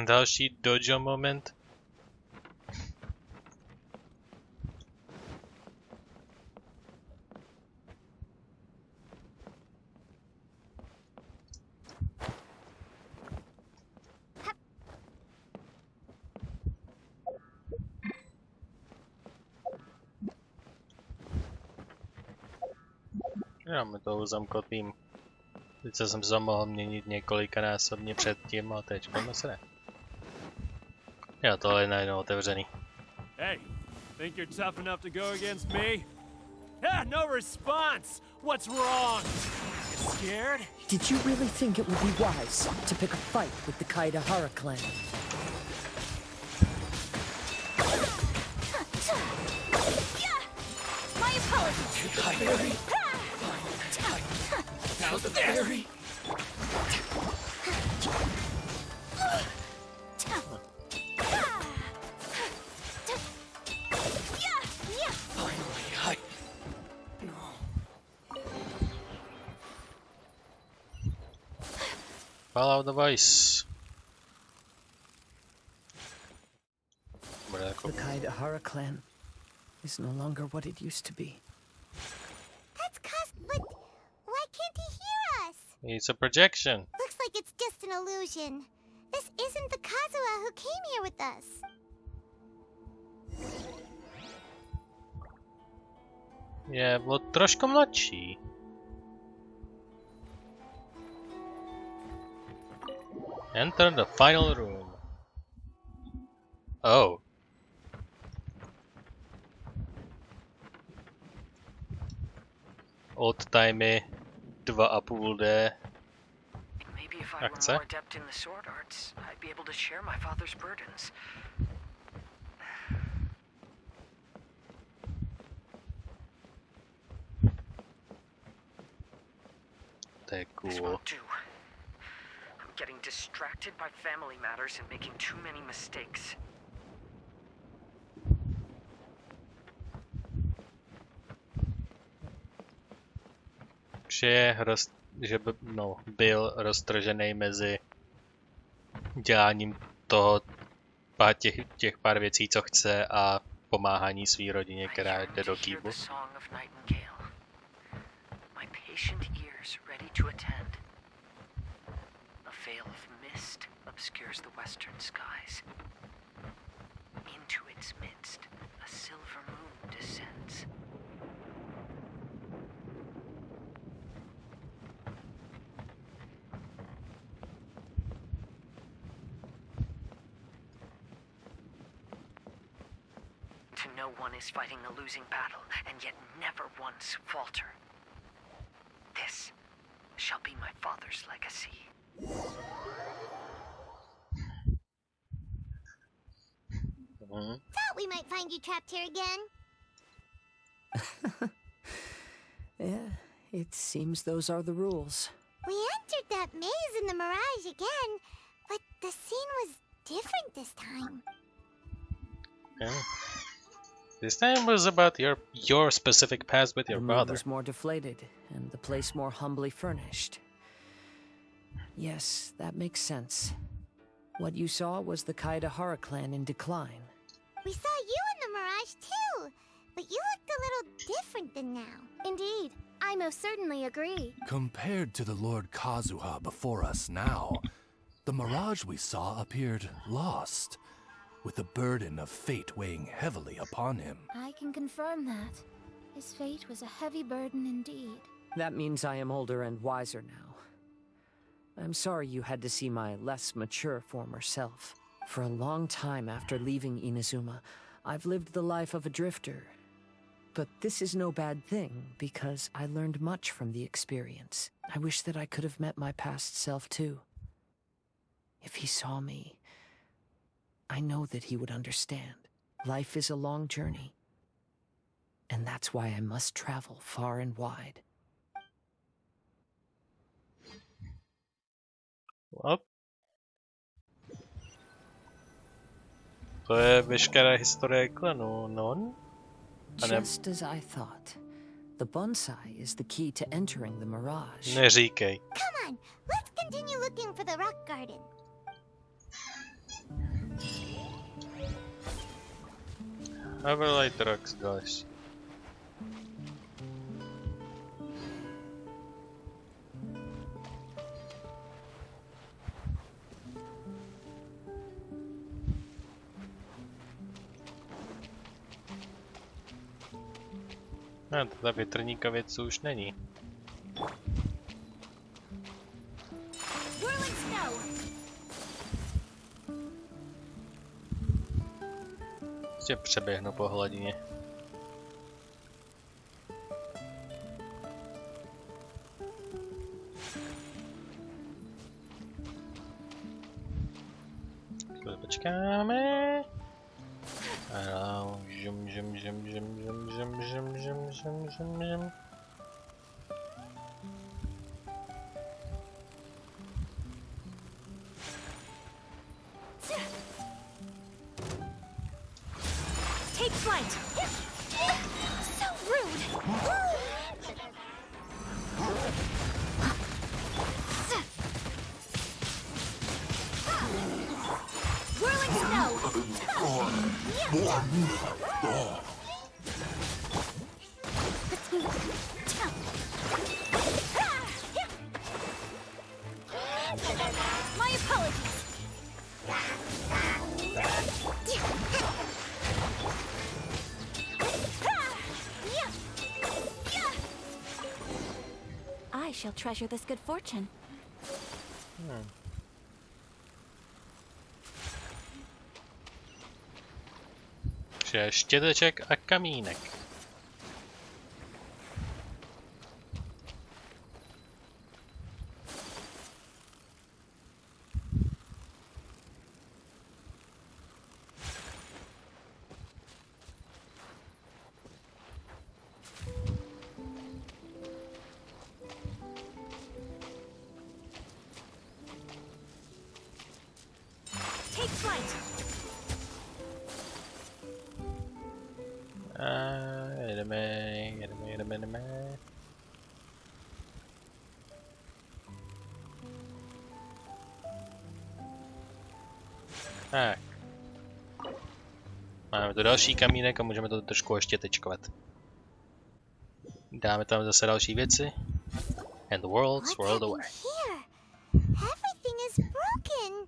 Další dojo moment. Já mi to zamkotím. Sice jsem se mohl měnit několikanásobně předtím, a teď se ne. Jo, tohle je najednou otevřený. Hey, think you're tough enough to go against me? Ah, no response! What's wrong? You scared? Did you really think it would be wise to pick a fight with the Kaidahara clan? My apologies. Follow the voice. The Kaidahara clan is no longer what it used to be. That's but why can't he hear us? It's a projection. Looks like it's just an illusion. This isn't the Kazuha who came here with us. Je o trošku mladší. Enter the final room. Oh. Old timey 2,5D. Maybe if I were more adept in the sword arts, I'd be able to share my father's burdens. That's cool. This won't do. I'm getting distracted by family matters and making too many mistakes. Že by byl roztržený mezi děláním toho těch pár věcí, co chce, a pomáhání své rodině, která jde do kýbu. No one is fighting a losing battle, and yet never once falter. This shall be my father's legacy. Thought we might find you trapped here again. Yeah, it seems those are the rules. We entered that maze in the mirage again, but the scene was different this time. Yeah. This time was about your specific past with your the brother. The was more deflated, and the place more humbly furnished. Yes, that makes sense. What you saw was the Kaidahara clan in decline. We saw you in the mirage too, but you looked a little different than now. Indeed, I most certainly agree. Compared to the Lord Kazuha before us now, the mirage we saw appeared lost, with the burden of fate weighing heavily upon him. I can confirm that. His fate was a heavy burden indeed. That means I am older and wiser now. I'm sorry you had to see my less mature former self. For a long time after leaving Inazuma, I've lived the life of a drifter. But this is no bad thing, because I learned much from the experience. I wish that I could have met my past self too. If he saw me, I know that he would understand. Life is a long journey. And that's why I must travel far and wide. What? To je veškerá historie klanu, non? Just as I thought. The bonsai is the key to entering the mirage. Neříkej. Come on, let's continue looking for the rock garden. I will light the rocks, guys. Ta větrníka věc už není. prostě přeběhnu po hladině. Počkáme. Ano, žum. Take flight. So rude. Whirling snow. My apologies. I shall treasure this good fortune. Štěteček a kamínek. Take flight. Jedeme. Tak. Máme tu další kamínek a můžeme to trošku ještě tečkovat. Dáme tam zase další věci. And the world's whirled away. Everything is broken.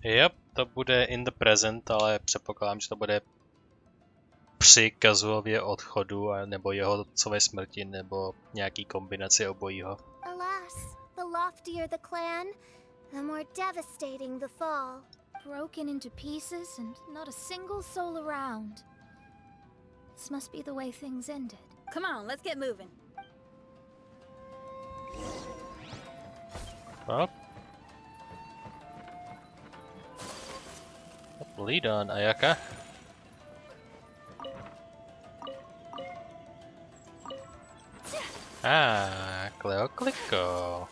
Yep, to bude in the present, ale předpokládám, že to bude při Kazuhově odchodu, nebo jeho otcové smrti, nebo nějaký kombinaci obojího. Alas, the loftier the clan, the more devastating the fall. Broken into pieces and not a single soul around. This must be the way things ended. Come on, let's get moving. Well. Lead on, Ayaka. Kliko.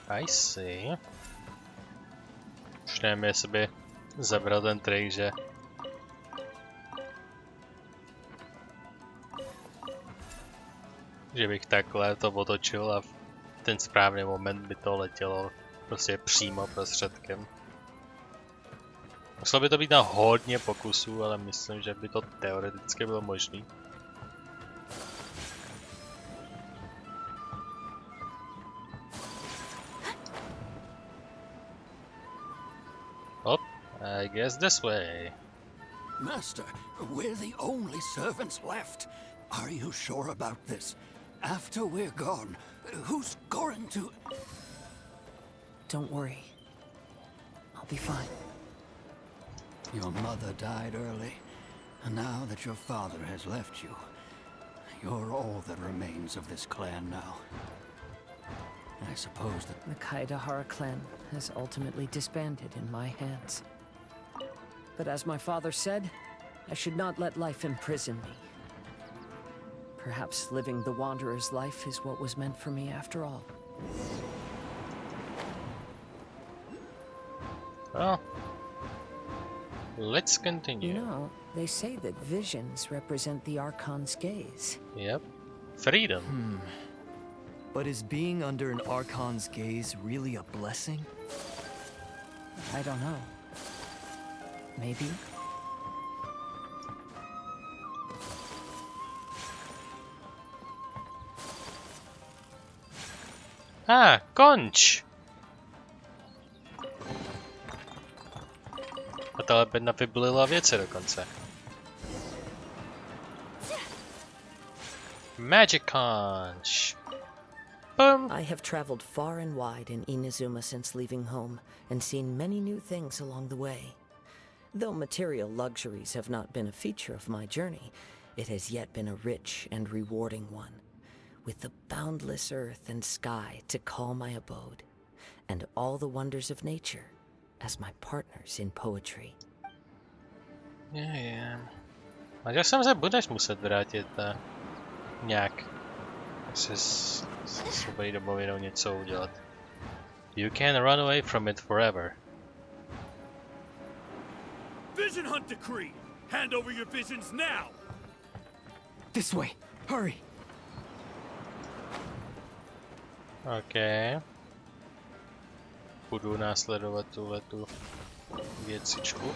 I see. Už nevím, jestli by zabral ten trik, že bych takhle to otočil a v ten správný moment by to letělo prostě přímo prostředkem. Muselo by to být na hodně pokusů, ale myslím, že by to teoreticky bylo možné. I guess this way. Master, we're the only servants left. Are you sure about this? After we're gone, who's going to... Don't worry. I'll be fine. Your mother died early, and now that your father has left you, you're all that remains of this clan now. I suppose that... The Kaedahara clan has ultimately disbanded in my hands. But as my father said, I should not let life imprison me. Perhaps living the Wanderer's life is what was meant for me after all. Well, let's continue. You know, they say that visions represent the Archon's gaze. Yep. Freedom. But is being under an Archon's gaze really a blessing? I don't know. Maybe. Konč! A tahle bedna vyblila věci dokonce. Magic conch! Boom! I have traveled far and wide in Inazuma since leaving home, and seen many new things along the way. Though material luxuries have not been a feature of my journey, it has yet been a rich and rewarding one, with the boundless earth and sky to call my abode, and all the wonders of nature as my partners in poetry. A že sem se budeš muset vrátit nějak se svojí domovinou něco udělat. You can run away from it forever. Vision Hunt Decree! Hand over your visions now! This way. Hurry. OK. Budu následovat tuhletu věcičku.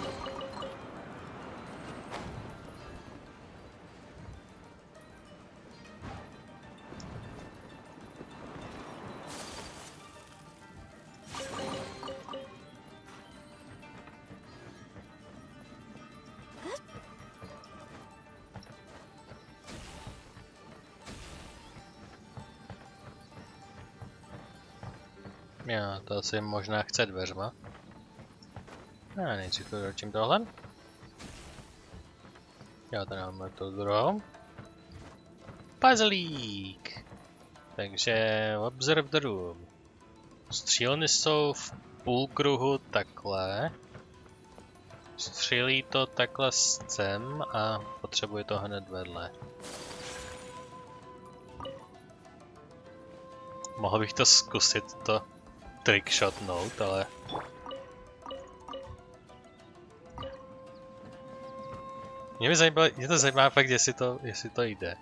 Já to asi možná chce dveřma. A nejdřív to dočím tohle. Já to dáme tu druhou. Puzzlík! Takže observe the room. Střílny jsou v půlkruhu takhle. Střílí to takhle sem a potřebuje to hned vedle. Mohl bych to zkusit to trickshotnout, ale... Mě to zajímá fakt, jestli to jde.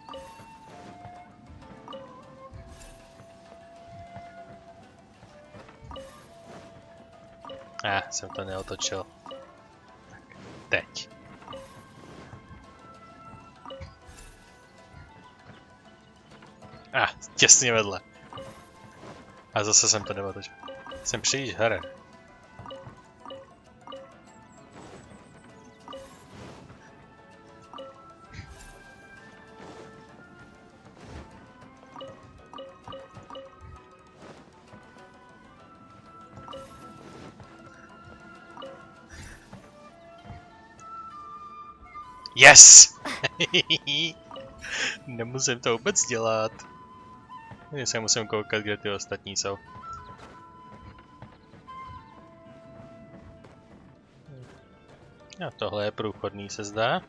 Jsem to neotočil. Tak, teď. Těsně vedle. A zase jsem to neotočil. Jsem příliš hra. Yes! Nemusím to vůbec dělat. Já se musím koukat, kde ty ostatní jsou. A tohle je průchodný, se zdá.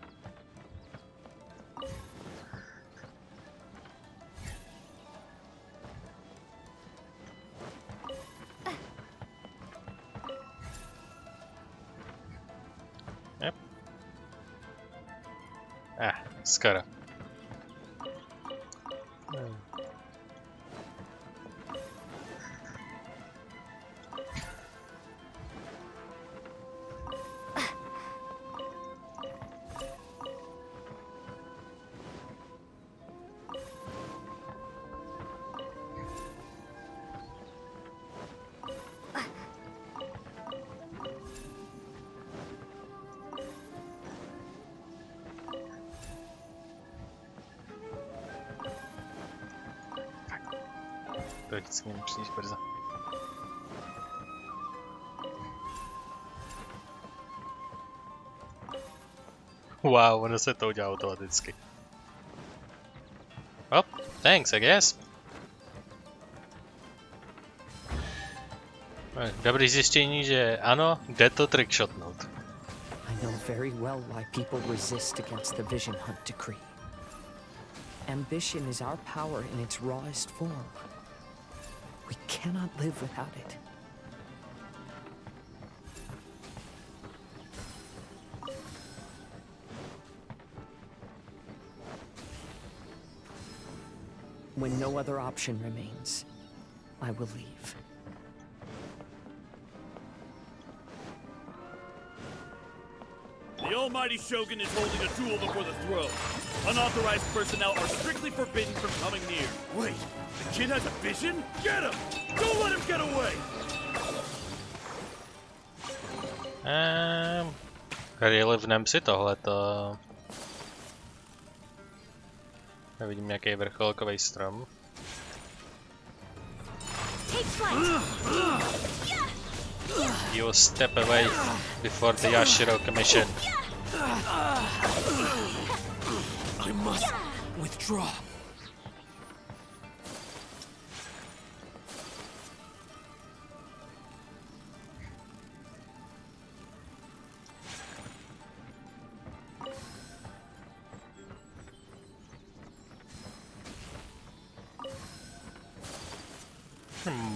Yep. Skoro. To vždycky jen příliš brzo. Wow, ono se to udělá automaticky. Oh, thanks, I guess. Dobrý zjištění, že ano, jde to trickshotnout. I know very well why people resist against the Vision Hunt Decree. Ambition is our power in its rawest form. We cannot live without it. When no other option remains, I will leave. The almighty Shogun is holding a duel before the throne. Unauthorized personnel are strictly forbidden from coming near. Wait, the kid has a vision? Get him! Don't let him get away! Relivnem si tohleto. Nevidím nějaký vrcholkový strom. Take flight. You step away before the Yashiro Commission. I must withdraw.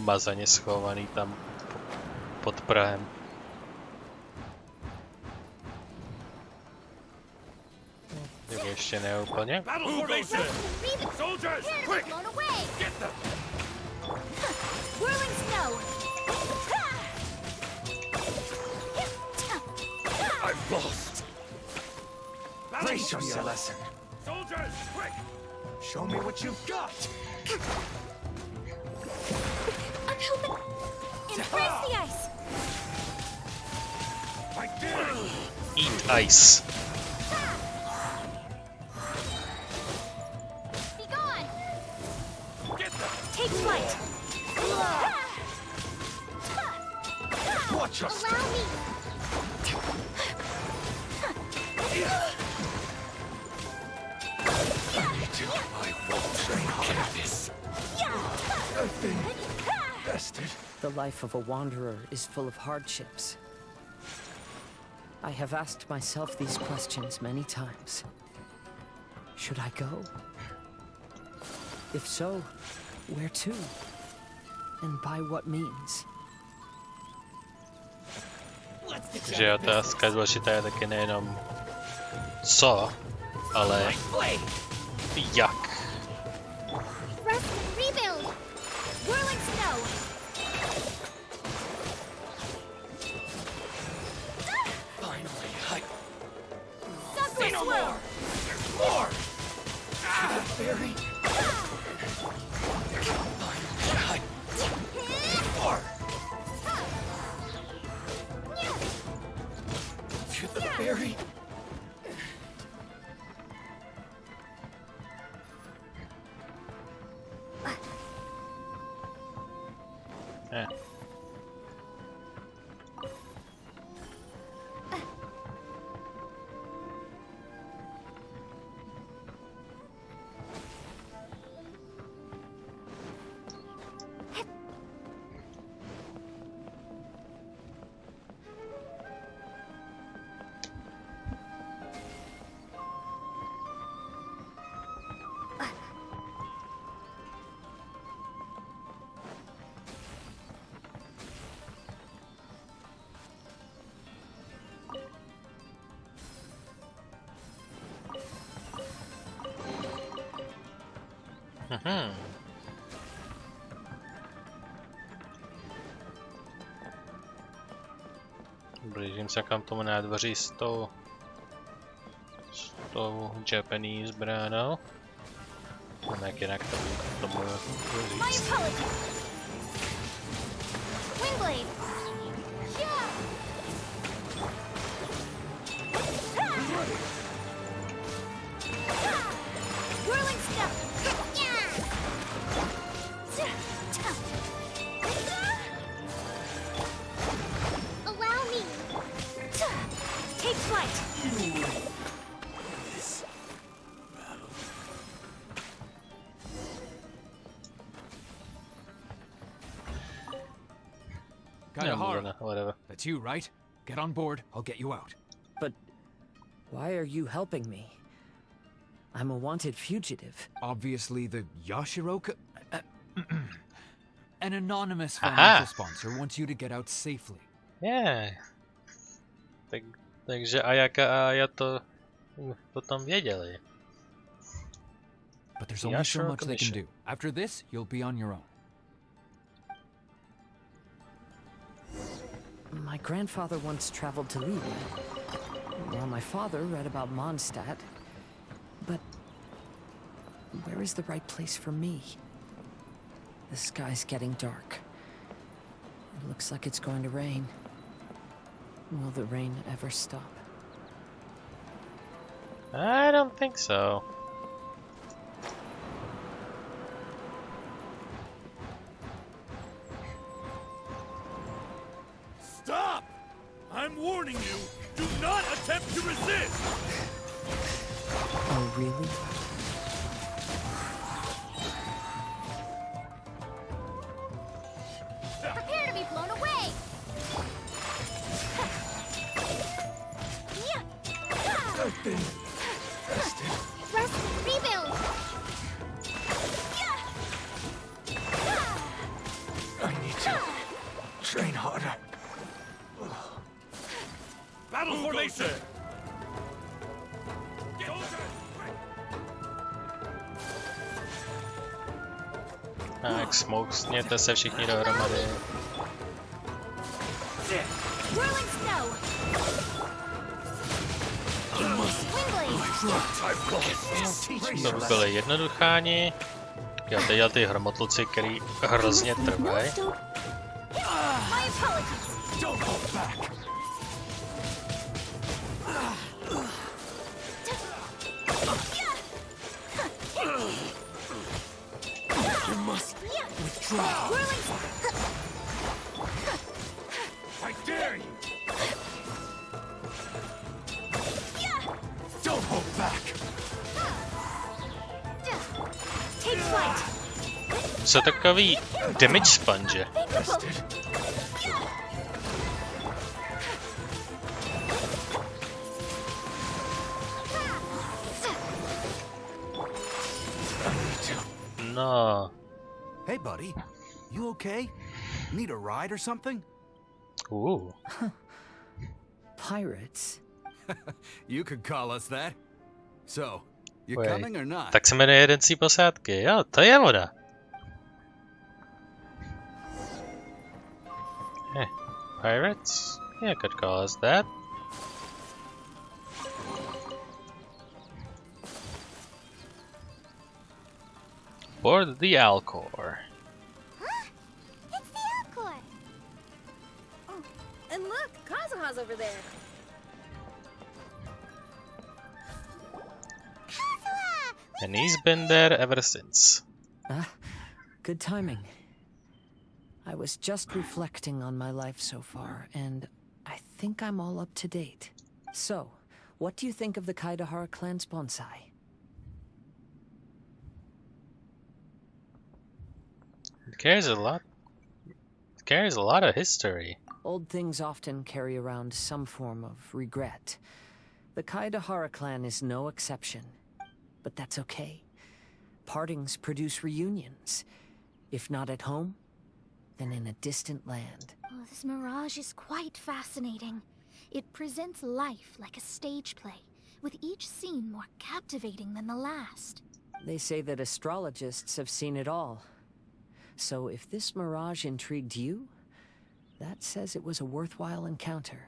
Mazaně schovaný tam pod prahem. Tak ještě ne úplně. Soldiers, quick! Get them! Whirling snow! I've lost. Brace yourself. Soldiers, quick! Show me what you've got. I'm helping! Embrace the ice! Eat ice. Be gone! Get them! Take flight! Watch your step. Allow me! I won't get this. I've been bested. The life of a wanderer is full of hardships. I have asked myself these questions many times. Should I go? If so, where to? And by what means? Takže otázka důležitá je taky nejenom co, ale jak. Rest, rebuild! Whirling snow! Finally, Sucker swirl! more. Fairy. More. To the fairy. Blížím se kam tomu nádvoří s tou Japanese bránou. Jak jinak tomu My říct. apologies! Wingblade! Yeah! Whirling snow! Allow me! Take flight! Kazuhovy, Whatever. that's you, right? Get on board, I'll get you out. But why are you helping me? I'm a wanted fugitive. Obviously, the Yashiro... An anonymous financial sponsor wants you to get out safely. Yeah. Takže Ayaka a Aya to potom věděli. But there's only so much they can do. After this, you'll be on your own. My grandfather once traveled to Teyvat, while my father read about Mondstadt. But where is the right place for me? The sky's getting dark. It looks like it's going to rain. Will the rain ever stop? I don't think so. Stop! I'm warning you, do not attempt to resist! Oh, really? Prepare to be blown away! I've been rested. Rest and rebuild! I need to train harder. Battle formation! Tak, smousněte se všichni dohromady. Whirling snow! To by byly jednoducháni. Jo, teď ty hromotluci, který hrozně trvají. My apologies! Don't hold back. You must withdraw. I dare you! Don't hold back. Take flight! Jsou takový damage sponge. Rested. No. Hey, buddy. You okay? Need a ride or something? Ooh. Pirates? You could call us that. So, you Wait, coming or not? tak se jmenuje jeden z posádky. Jo, to je voda. Pirates? Yeah, could call us that. Board the Alcor. Huh? It's the Alcor. Oh, and look, Kazuha's over there. Kazuha! And he's been there ever since. Ah, good timing. I was just reflecting on my life so far, and I think I'm all up to date. So, what do you think of the Kaidahara clan's bonsai? It carries a lot. It carries a lot of history. Old things often carry around some form of regret. The Kaidahara clan is no exception. But that's okay. Partings produce reunions. If not at home, then in a distant land. Oh, this mirage is quite fascinating. It presents life like a stage play, with each scene more captivating than the last. They say that astrologists have seen it all. So if this mirage intrigued you, that says it was a worthwhile encounter.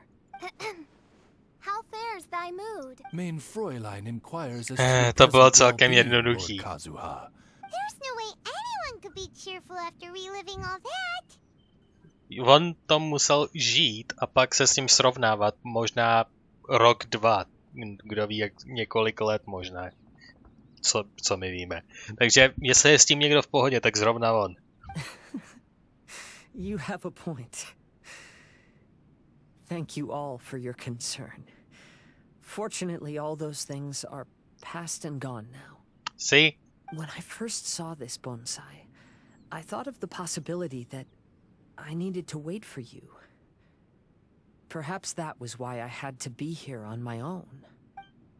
How fares thy mood? Main Fräulein inquires as To to bylo your present celkem well-being, Lord jednoduchý. Kazuha. There's no way anyone could be cheerful after reliving all that. On to musel žít a pak se s ním srovnávat možná rok, dva. Kdo ví, jak několik let možná. Co my víme. Takže jestli je s tím někdo v pohodě, tak zrovna on. You have a point. Thank you all for your concern. Fortunately, all those things are past and gone now. See? When I first saw this bonsai, I thought of the possibility that I needed to wait for you. Perhaps that was why I had to be here on my own.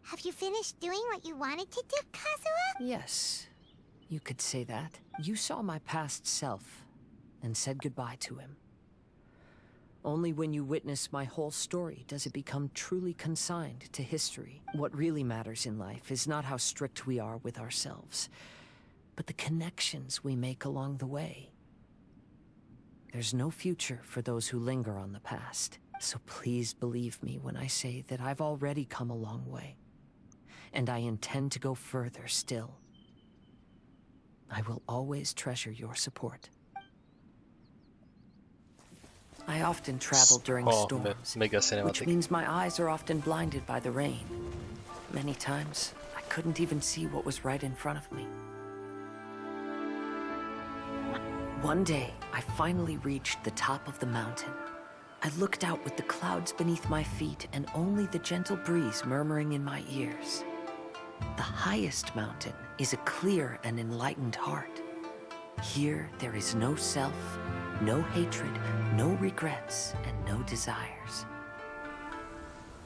Have you finished doing what you wanted to do, Kazuha? Yes, you could say that. You saw my past self and said goodbye to him. Only when you witness my whole story does it become truly consigned to history. What really matters in life is not how strict we are with ourselves, but the connections we make along the way. There's no future for those who linger on the past, so please believe me when I say that I've already come a long way, and I intend to go further still. I will always treasure your support. I often travel during storms, which means my eyes are often blinded by the rain. Many times, I couldn't even see what was right in front of me. One day, I finally reached the top of the mountain. I looked out with the clouds beneath my feet and only the gentle breeze murmuring in my ears. The highest mountain is a clear and enlightened heart. Here there is no self, no hatred, no regrets, and no desires.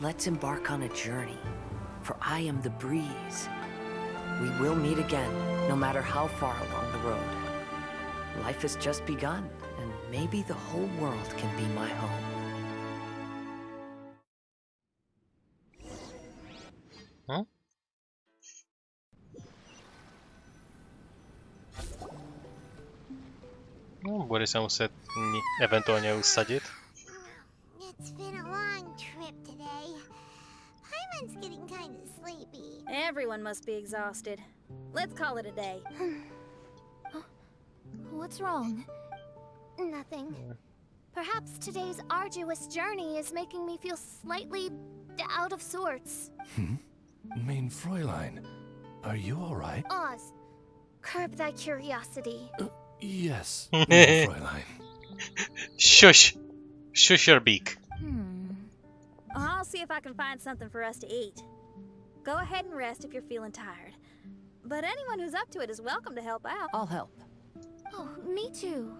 Let's embark on a journey, for I am the breeze. We will meet again, no matter how far along the road. Life has just begun, and maybe the whole world can be my home. Hm? No, bude se muset eventuálně usadit. It's been a long trip today. Paimon's getting kind of sleepy. Everyone must be exhausted. Let's call it a day. What's wrong? Nothing. Perhaps today's arduous journey is making me feel slightly out of sorts. Main Fräulein, are you alright? Oz, curb thy curiosity. Yes, Main Fräulein. Shush! Shush your beak. I'll see if I can find something for us to eat. Go ahead and rest if you're feeling tired. But anyone who's up to it is welcome to help out. I'll help. Oh, me too.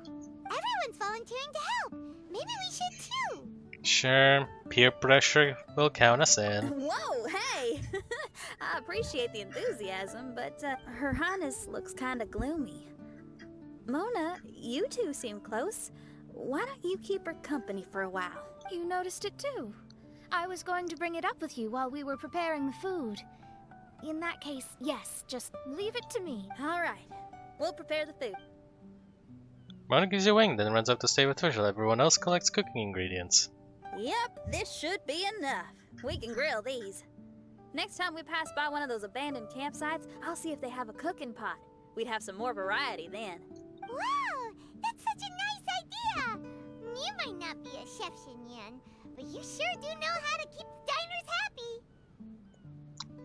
Everyone's volunteering to help. Maybe we should too. Sure, peer pressure will count us in. Whoa, hey! I appreciate the enthusiasm, but Her Highness looks kinda gloomy. Mona, you two seem close. Why don't you keep her company for a while? You noticed it too. I was going to bring it up with you while we were preparing the food. In that case, yes, just leave it to me. All right, we'll prepare the food. Mona gives you a wing, then runs up to stay with Twitch while everyone else collects cooking ingredients. Yep, this should be enough. We can grill these. Next time we pass by one of those abandoned campsites, I'll see if they have a cooking pot. We'd have some more variety then. Wow, that's such a nice idea. You might not be a chef, Shinyan, but you sure do know how to keep the diners happy.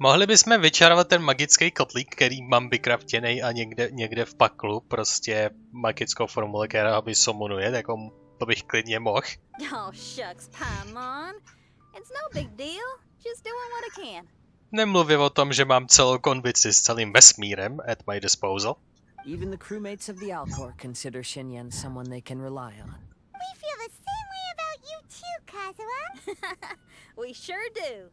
Mohli bychom vyčarovat ten magický kotlík, který mám vykraftěnej a někde v paklu, prostě magickou formuli, která by somunuje, tak to bych klidně mohl. Oh, shucks, Paimon. It's no big deal. Just doing what I can. Nemluvím o tom, že mám celou konvici s celým vesmírem at my disposal. Even the crewmates of the Alcor consider Shinyan someone they can rely on. We feel the same way about you too, Kazuha. We sure do.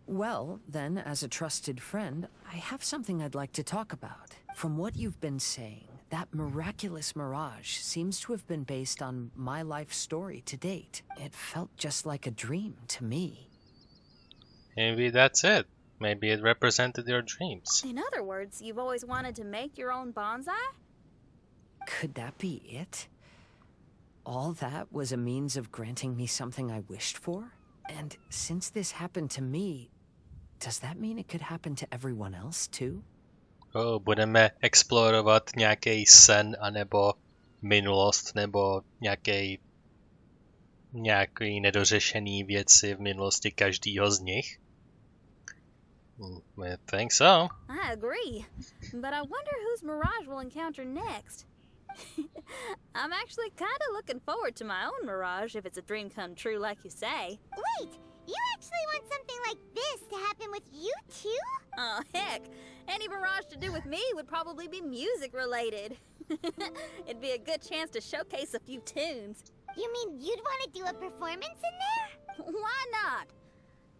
Well, then, as a trusted friend, I have something I'd like to talk about. From what you've been saying, that miraculous mirage seems to have been based on my life story to date. It felt just like a dream to me. Maybe that's it. Maybe it represented your dreams. In other words, you've always wanted to make your own bonsai? Could that be it? All that was a means of granting me something I wished for? And since this happened to me, does that mean it could happen to everyone else too? Budeme explorovat nějaký sen, anebo minulost, nebo nějaký nedořešený věci v minulosti každýho z nich? I think so. I agree. But I wonder whose mirage we'll encounter next. I'm actually kind of looking forward to my own mirage if it's a dream come true like you say. Wait, you actually want something like this to happen with you too? Oh, heck. Any mirage to do with me would probably be music related. It'd be a good chance to showcase a few tunes. You mean you'd want to do a performance in there? Why not?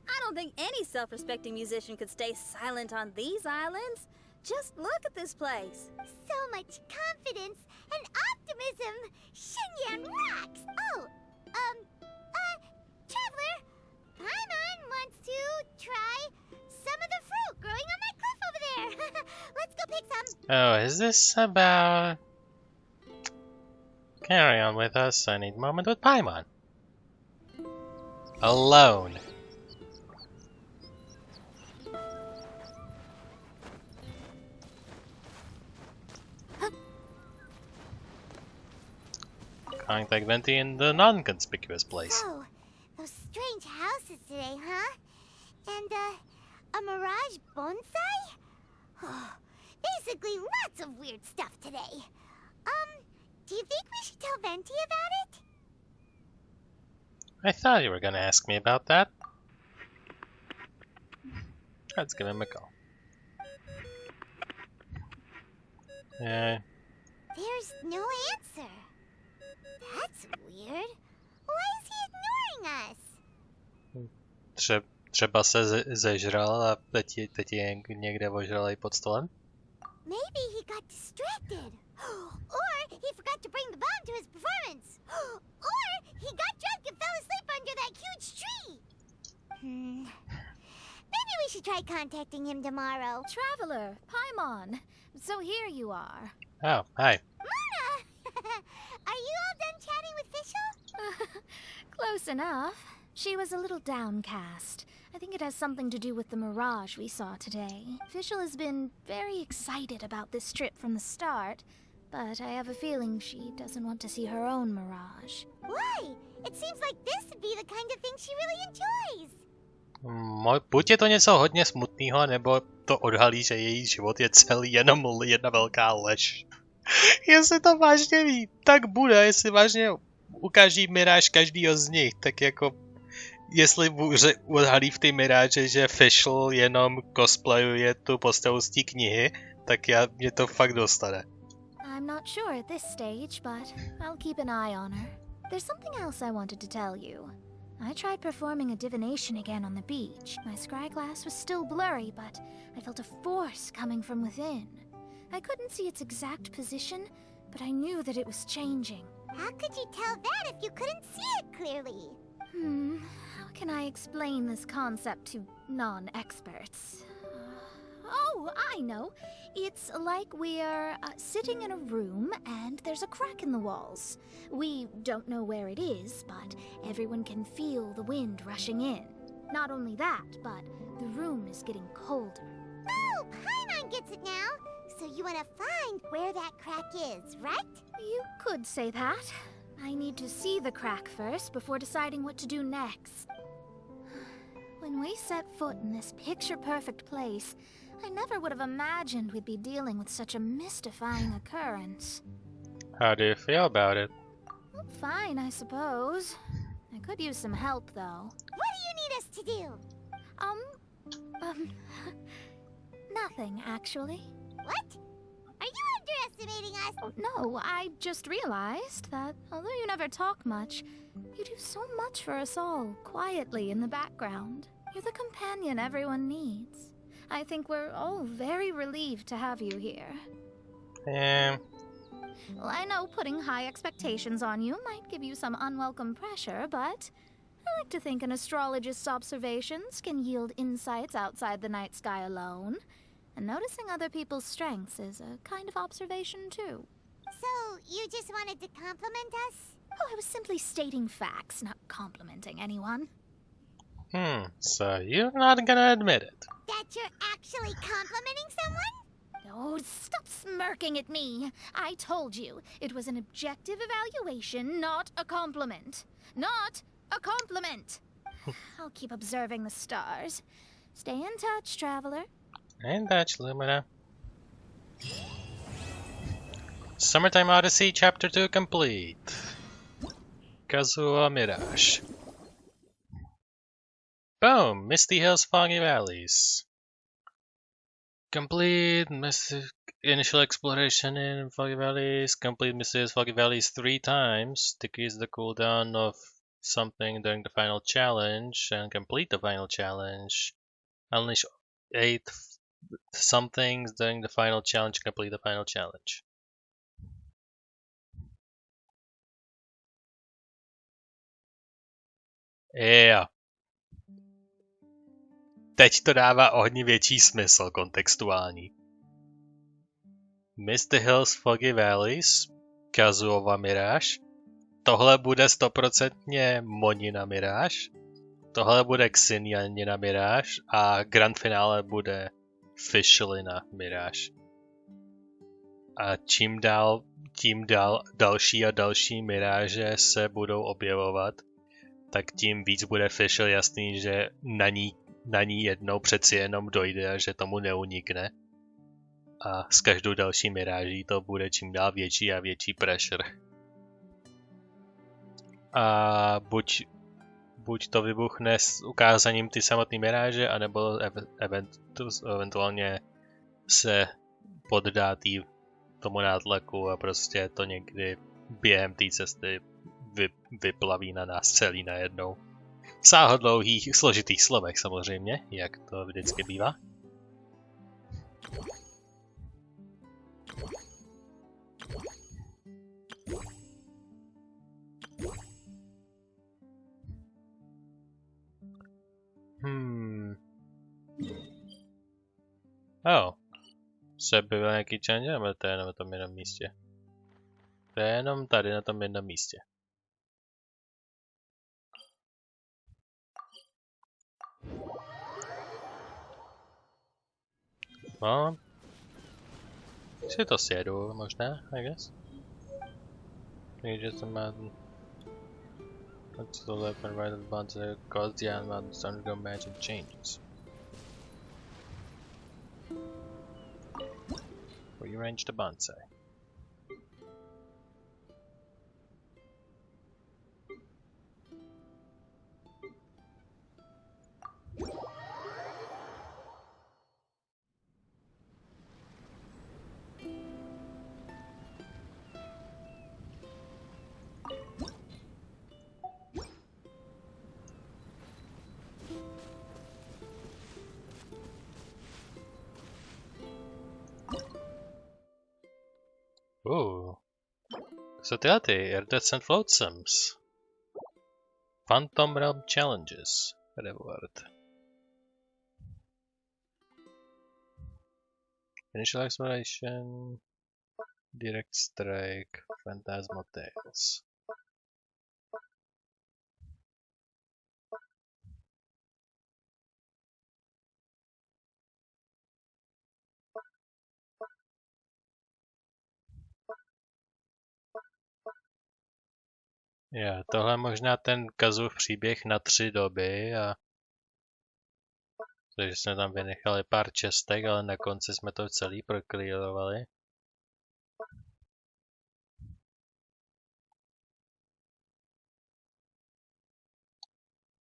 I don't think any self-respecting musician could stay silent on these islands. Just look at this place. So much confidence and optimism. Shinyan rocks. Oh, Traveler, Paimon wants to try some of the fruit growing on that cliff over there. Let's go pick some. Oh, is this about... Carry on with us. I need a moment with Paimon. Alone. Contact Venti in the non-conspicuous place. So, those strange houses today, huh? And, a mirage bonsai? Oh, basically lots of weird stuff today. Do you think we should tell Venti about it? I thought you were gonna ask me about that. Let's give him a call. Yeah. There's no answer. That's weird. Why is he ignoring us? Třeba se zežral a teď je někde ožralej pod stolem? Maybe he got distracted. Or he forgot to bring the bomb to his performance. Or he got drunk and fell asleep under that huge tree. Maybe we should try contacting him tomorrow. Traveler, Paimon. So here you are. Oh, hi. Mona! Are you all done chatting with Fischl? Close enough. She was a little downcast. I think it has something to do with the mirage we saw today. Fischl has been very excited about this trip from the start, but I have a feeling she doesn't want to see her own mirage. Why? It seems like this would be the kind of thing she really enjoys. Buď je to něco hodně smutného, nebo to odhalí, že její život je celý jenom jedna velká lež. Jestli to vážně ví, tak bude, jestli vážně ukáží miráž každýho z nich, tak jako jestli odhalí v té miráže, že Fischl jenom cosplayuje tu postavu z té knihy, tak mě to fakt dostane. I'm not sure at this stage, but I'll keep an eye on her. There's something else I wanted to tell you. I tried performing a divination again on the beach. My scryglass was still blurry, but I felt a force coming from within. I couldn't see its exact position, but I knew that it was changing. How could you tell that if you couldn't see it clearly? How can I explain this concept to non-experts? Oh, I know. It's like we're sitting in a room and there's a crack in the walls. We don't know where it is, but everyone can feel the wind rushing in. Not only that, but the room is getting colder. Oh, Paimon gets it now. So you want to find where that crack is, right? You could say that. I need to see the crack first before deciding what to do next. When we set foot in this picture-perfect place, I never would have imagined we'd be dealing with such a mystifying occurrence. How do you feel about it? Well, fine, I suppose. I could use some help, though. What do you need us to do? Nothing, actually. What? Are you underestimating us? Oh, no, I just realized that although you never talk much, you do so much for us all, quietly in the background. You're the companion everyone needs. I think we're all very relieved to have you here. Well, I know putting high expectations on you might give you some unwelcome pressure, but I like to think an astrologist's observations can yield insights outside the night sky alone. And noticing other people's strengths is a kind of observation, too. So, you just wanted to compliment us? Oh, I was simply stating facts, not complimenting anyone. So you're not gonna admit it. That you're actually complimenting someone? Oh, stop smirking at me. I told you, it was an objective evaluation, not a compliment. Not a compliment! I'll keep observing the stars. Stay in touch, traveler. In touch, Lumina. Summertime Odyssey Chapter 2 complete. Kazuha Mirage. Boom! Misty Hills, Foggy Valleys. Complete initial exploration in Foggy Valleys. Complete Misty Hills, Foggy Valleys 3 times. Decrease the cooldown of something during the final challenge and complete the final challenge. Unleash 8 somethings during the final challenge. Complete the final challenge. Yeah. Teď to dává o hodně větší smysl kontextuální. Misty Hills, Foggy Valleys, Kazuhova Mirage. Tohle bude 100% Monina Mirage. Tohle bude Xinyanina Mirage a grand finále bude Fischlina Mirage. A čím dál další a další miráže se budou objevovat, tak tím víc bude Fischl jasný, že na ní jednou přeci jenom dojde a že tomu neunikne. A s každou další miráží to bude čím dál větší a větší pressure. A buď buď to vybuchne s ukázáním ty samotné miráže, anebo eventuálně se poddá tomu nátlaku a prostě to někdy během té cesty vyplaví na nás celý najednou. V sáhodlouhých, složitých slovech samozřejmě, jak to vždycky bývá. Se byl nějaký challenge, ale to je jenom na tom jednom místě. To je jenom tady na tom jednom místě. No. Si to sjedu možná, I guess. Takže to má... That's the left and right of the bonds that cause the animal to undergo magic changes. Rearrange the bonsai. So tyhle ty Airdeaths and Floatsomes. Phantom Realm Challenges. Reward. Initial Exploration. Direct Strike. Phantasmal Tales. Jo, tohle je možná ten Kazův příběh na 3 doby a... Takže jsme tam vynechali pár čestek, ale na konci jsme to celý proklírovali.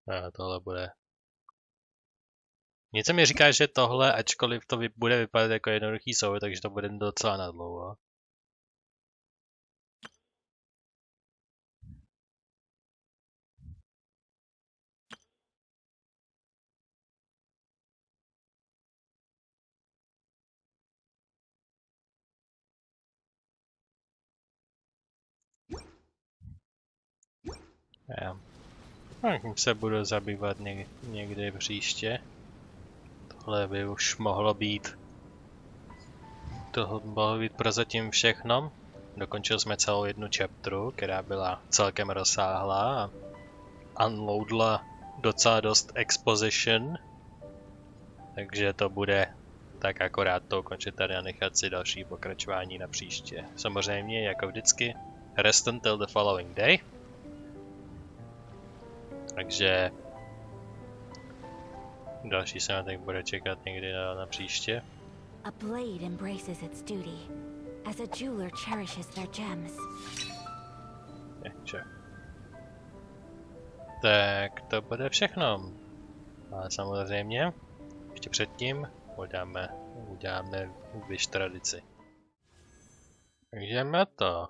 A tohle bude... Něco mi říká, že tohle, ačkoliv to bude vypadat jako jednoduchý souboj, takže to bude docela nadlouho. Tím se budu zabývat někdy příště. Tohle by už mohlo být. Tohle mohlo být prozatím všechno. Dokončili jsme celou jednu chapteru, která byla celkem rozsáhlá a unloadla docela dost exposition. Takže to bude tak akorát to ukončit tady a nechat si další pokračování na příště. Samozřejmě, jako vždycky, rest until the following day. Takže další se na tak bude čekat někdy na příště. A blade embraces its duty, as a jeweler cherishes their gems. Tak to bude všechno. A samozřejmě, ještě předtím uděláme vyš tradici. Takže na to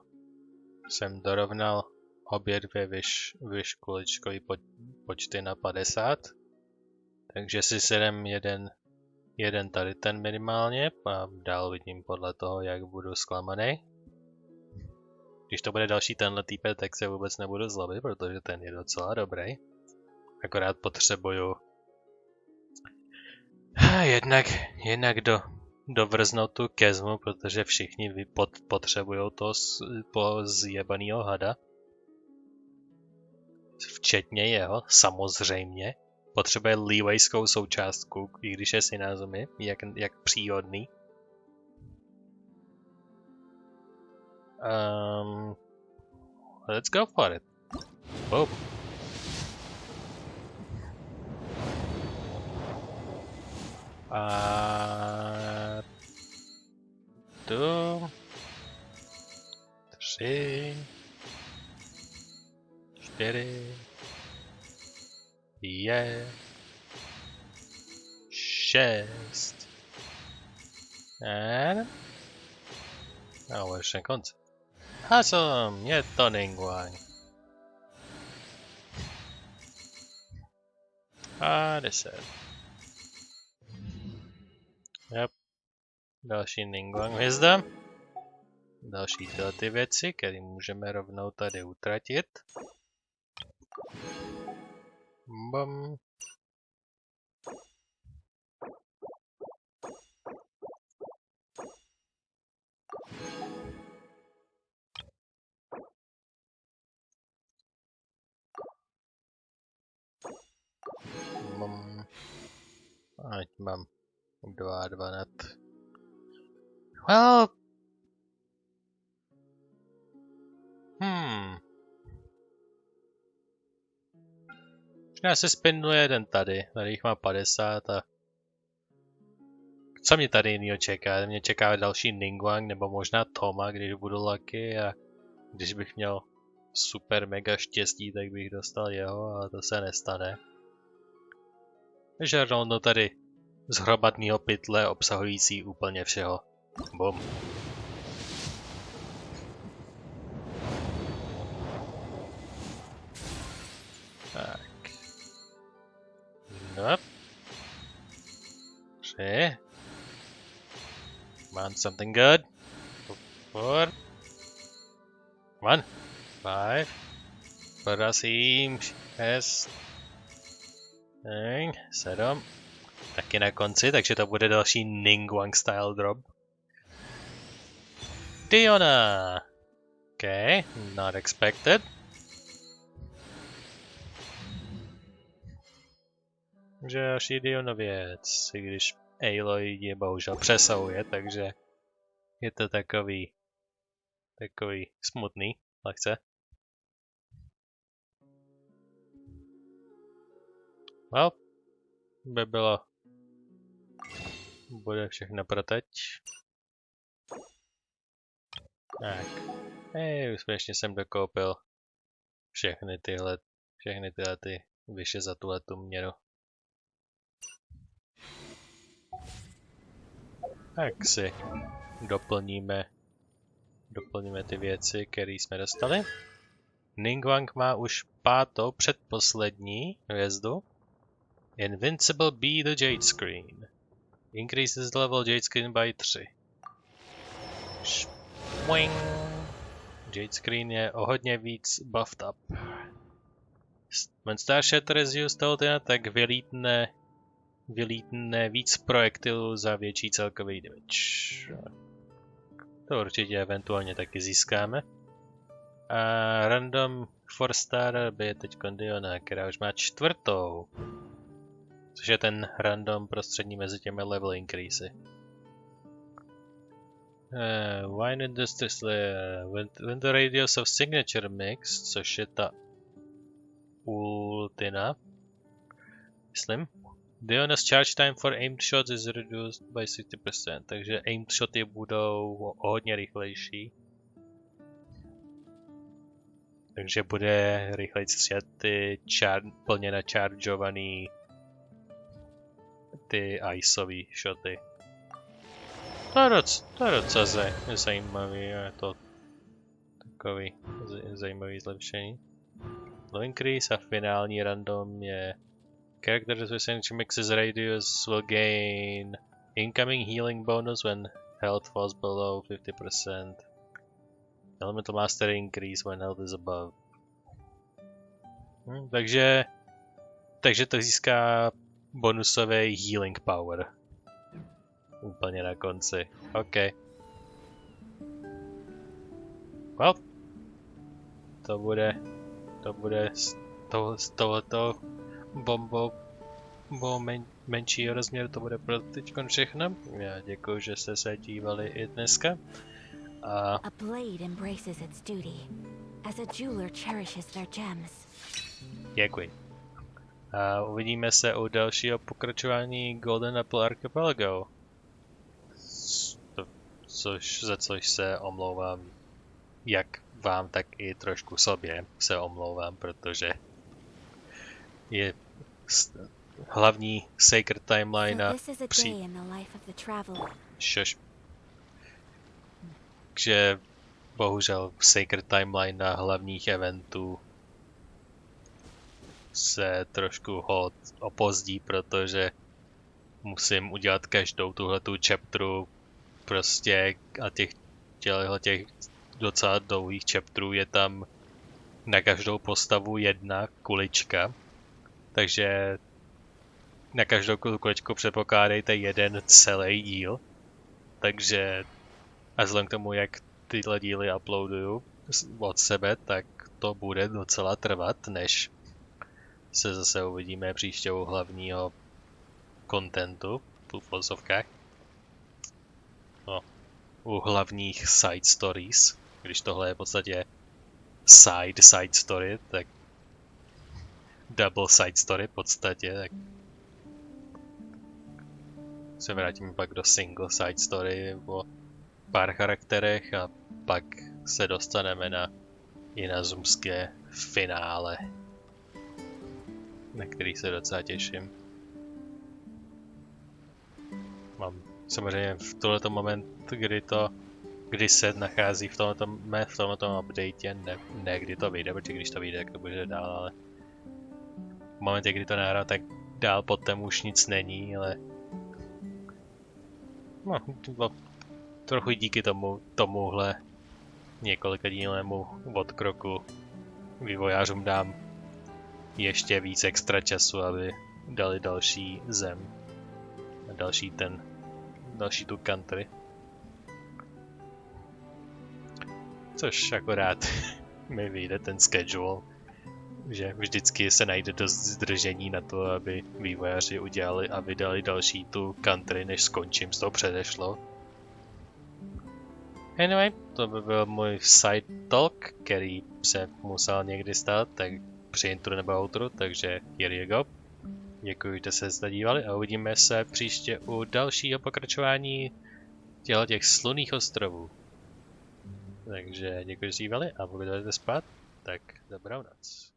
jsem dorovnal obě dvě vyškuličkový počty na 50. Takže si sedem jeden tady ten minimálně a dál vidím podle toho, jak budu zklamaný. Když to bude další tenhle týpek, tak se vůbec nebudu zlobit, protože ten je docela dobrý. Akorát potřebuju jednak dovrznout tu kezmu, protože všichni potřebují toho zjebanýho hada. Včetně jeho, samozřejmě. Potřebuje leewayskou součástku, i když je synázumi, jak příhodný. Let's go for it. Boom. A 2, 3, 4, je 6. A už na konci. Hasom, je to Ningguang. A 10. Yep. Další Ningguang hvězda. Další tyhle ty věci, které můžeme rovnou tady utratit. Bum. Ať mám 2 net. Well. Já si spinnu jeden tady jich má 50 a... Co mě tady jinýho čeká? Mě čeká další Ningguang nebo možná Toma, když budu lucky a... Když bych měl super mega štěstí, tak bych dostal jeho, ale to se nestane. Takže rovnou tady z hromadného pytle obsahující úplně všeho. Bum. Tak. Nope. 3. Come on, something good. 4. Come on. 5. Prosím, 6. 7. Taky na konci, takže to bude další Ningguang style drop. Diona! Okay, not expected. Takže další Diona věc, i když Aloy je bohužel přesahuje, takže je to takový smutný, lehce. Well, by bylo. Bude všechno pro teď. Tak. Úspěšně jsem dokoupil všechny tyhle ty vyše za tuhletu měru. Tak si doplníme ty věci, které jsme dostali. Ningguang má už 5. předposlední hvězdu. Invincible B the Jade Screen. Increases the level Jade Screen by 3. Špoing. Jade Screen je o hodně víc buffed up. When Star Shatter is used tak vylítne víc projektilů za větší celkový damage. To určitě eventuálně taky získáme. A random 4-star by je teď Diona, která už má 4. Což je ten random prostřední mezi těmi level increasy. Wine Industries when the radius of signature mix, což je ta ultina. Myslím. Diona's charge time for aimed shots is reduced by 60%, takže aimed shoty budou o hodně rychlejší. Takže bude rychleji střílet ty plně načargeovaný ty iceový shoty. To je docela zajímavý, je to takový zajímavý zlepšení. Low increase a finální random je characters with signature mixes radius will gain incoming healing bonus when health falls below 50%. Elemental mastery increase when health is above. Takže to získá bonusový healing power. Úplně na konci. OK. Well. To bude z tohoto bombou menšího rozměru, to bude pro teďkon všechno. Já děkuji, že jste se dívali i dneska. A blade embraces its duty, as a jeweler cherishes their gems. Děkuji. A uvidíme se u dalšího pokračování Golden Apple Archipelago. Za což se omlouvám, jak vám, tak i trošku sobě se omlouvám, protože hlavní Sacred Timeline a Takže bohužel Sacred Timeline na hlavních eventů se trošku opozdí, protože musím udělat každou tuhletu chapteru prostě a těch docela dlouhých chapterů je tam na každou postavu jedna kulička, takže na každou kuličku předpokládejte jeden celý díl, takže a vzhledem k tomu, jak tyhle díly uploaduju od sebe, tak to bude docela trvat, než se zase uvidíme příště u hlavního kontentu v vozovkách. No, u hlavních side stories, když tohle je v podstatě side story, tak double side story v podstatě, tak se vrátíme pak do single side story o pár charakterech a pak se dostaneme na inazumské finále, na který se docela těším. Mám samozřejmě v tomto moment, kdy se nachází v tomto update, ne kdy to vyjde, protože když to vyjde, tak to bude dál, ale v momentě, kdy to nahrál, tak dál potom už nic není, ale no, trochu díky tomuhle několikadílnému odkroku vývojářům dám ještě víc extra času, aby dali další zem a další tu country. Což akorát mi vyjde ten schedule, že vždycky se najde dost zdržení na to, aby vývojáři udělali a vydali další tu country, než skončím s tou předešlou. Anyway, to by byl můj side talk, který se musel někdy stát, tak při intro nebo outro, takže here you go. Děkuji, že jste se dívali a uvidíme se příště u dalšího pokračování těch slunných ostrovů. Takže děkuji, že jste dívali a pokud jdete spát, tak dobrou noc.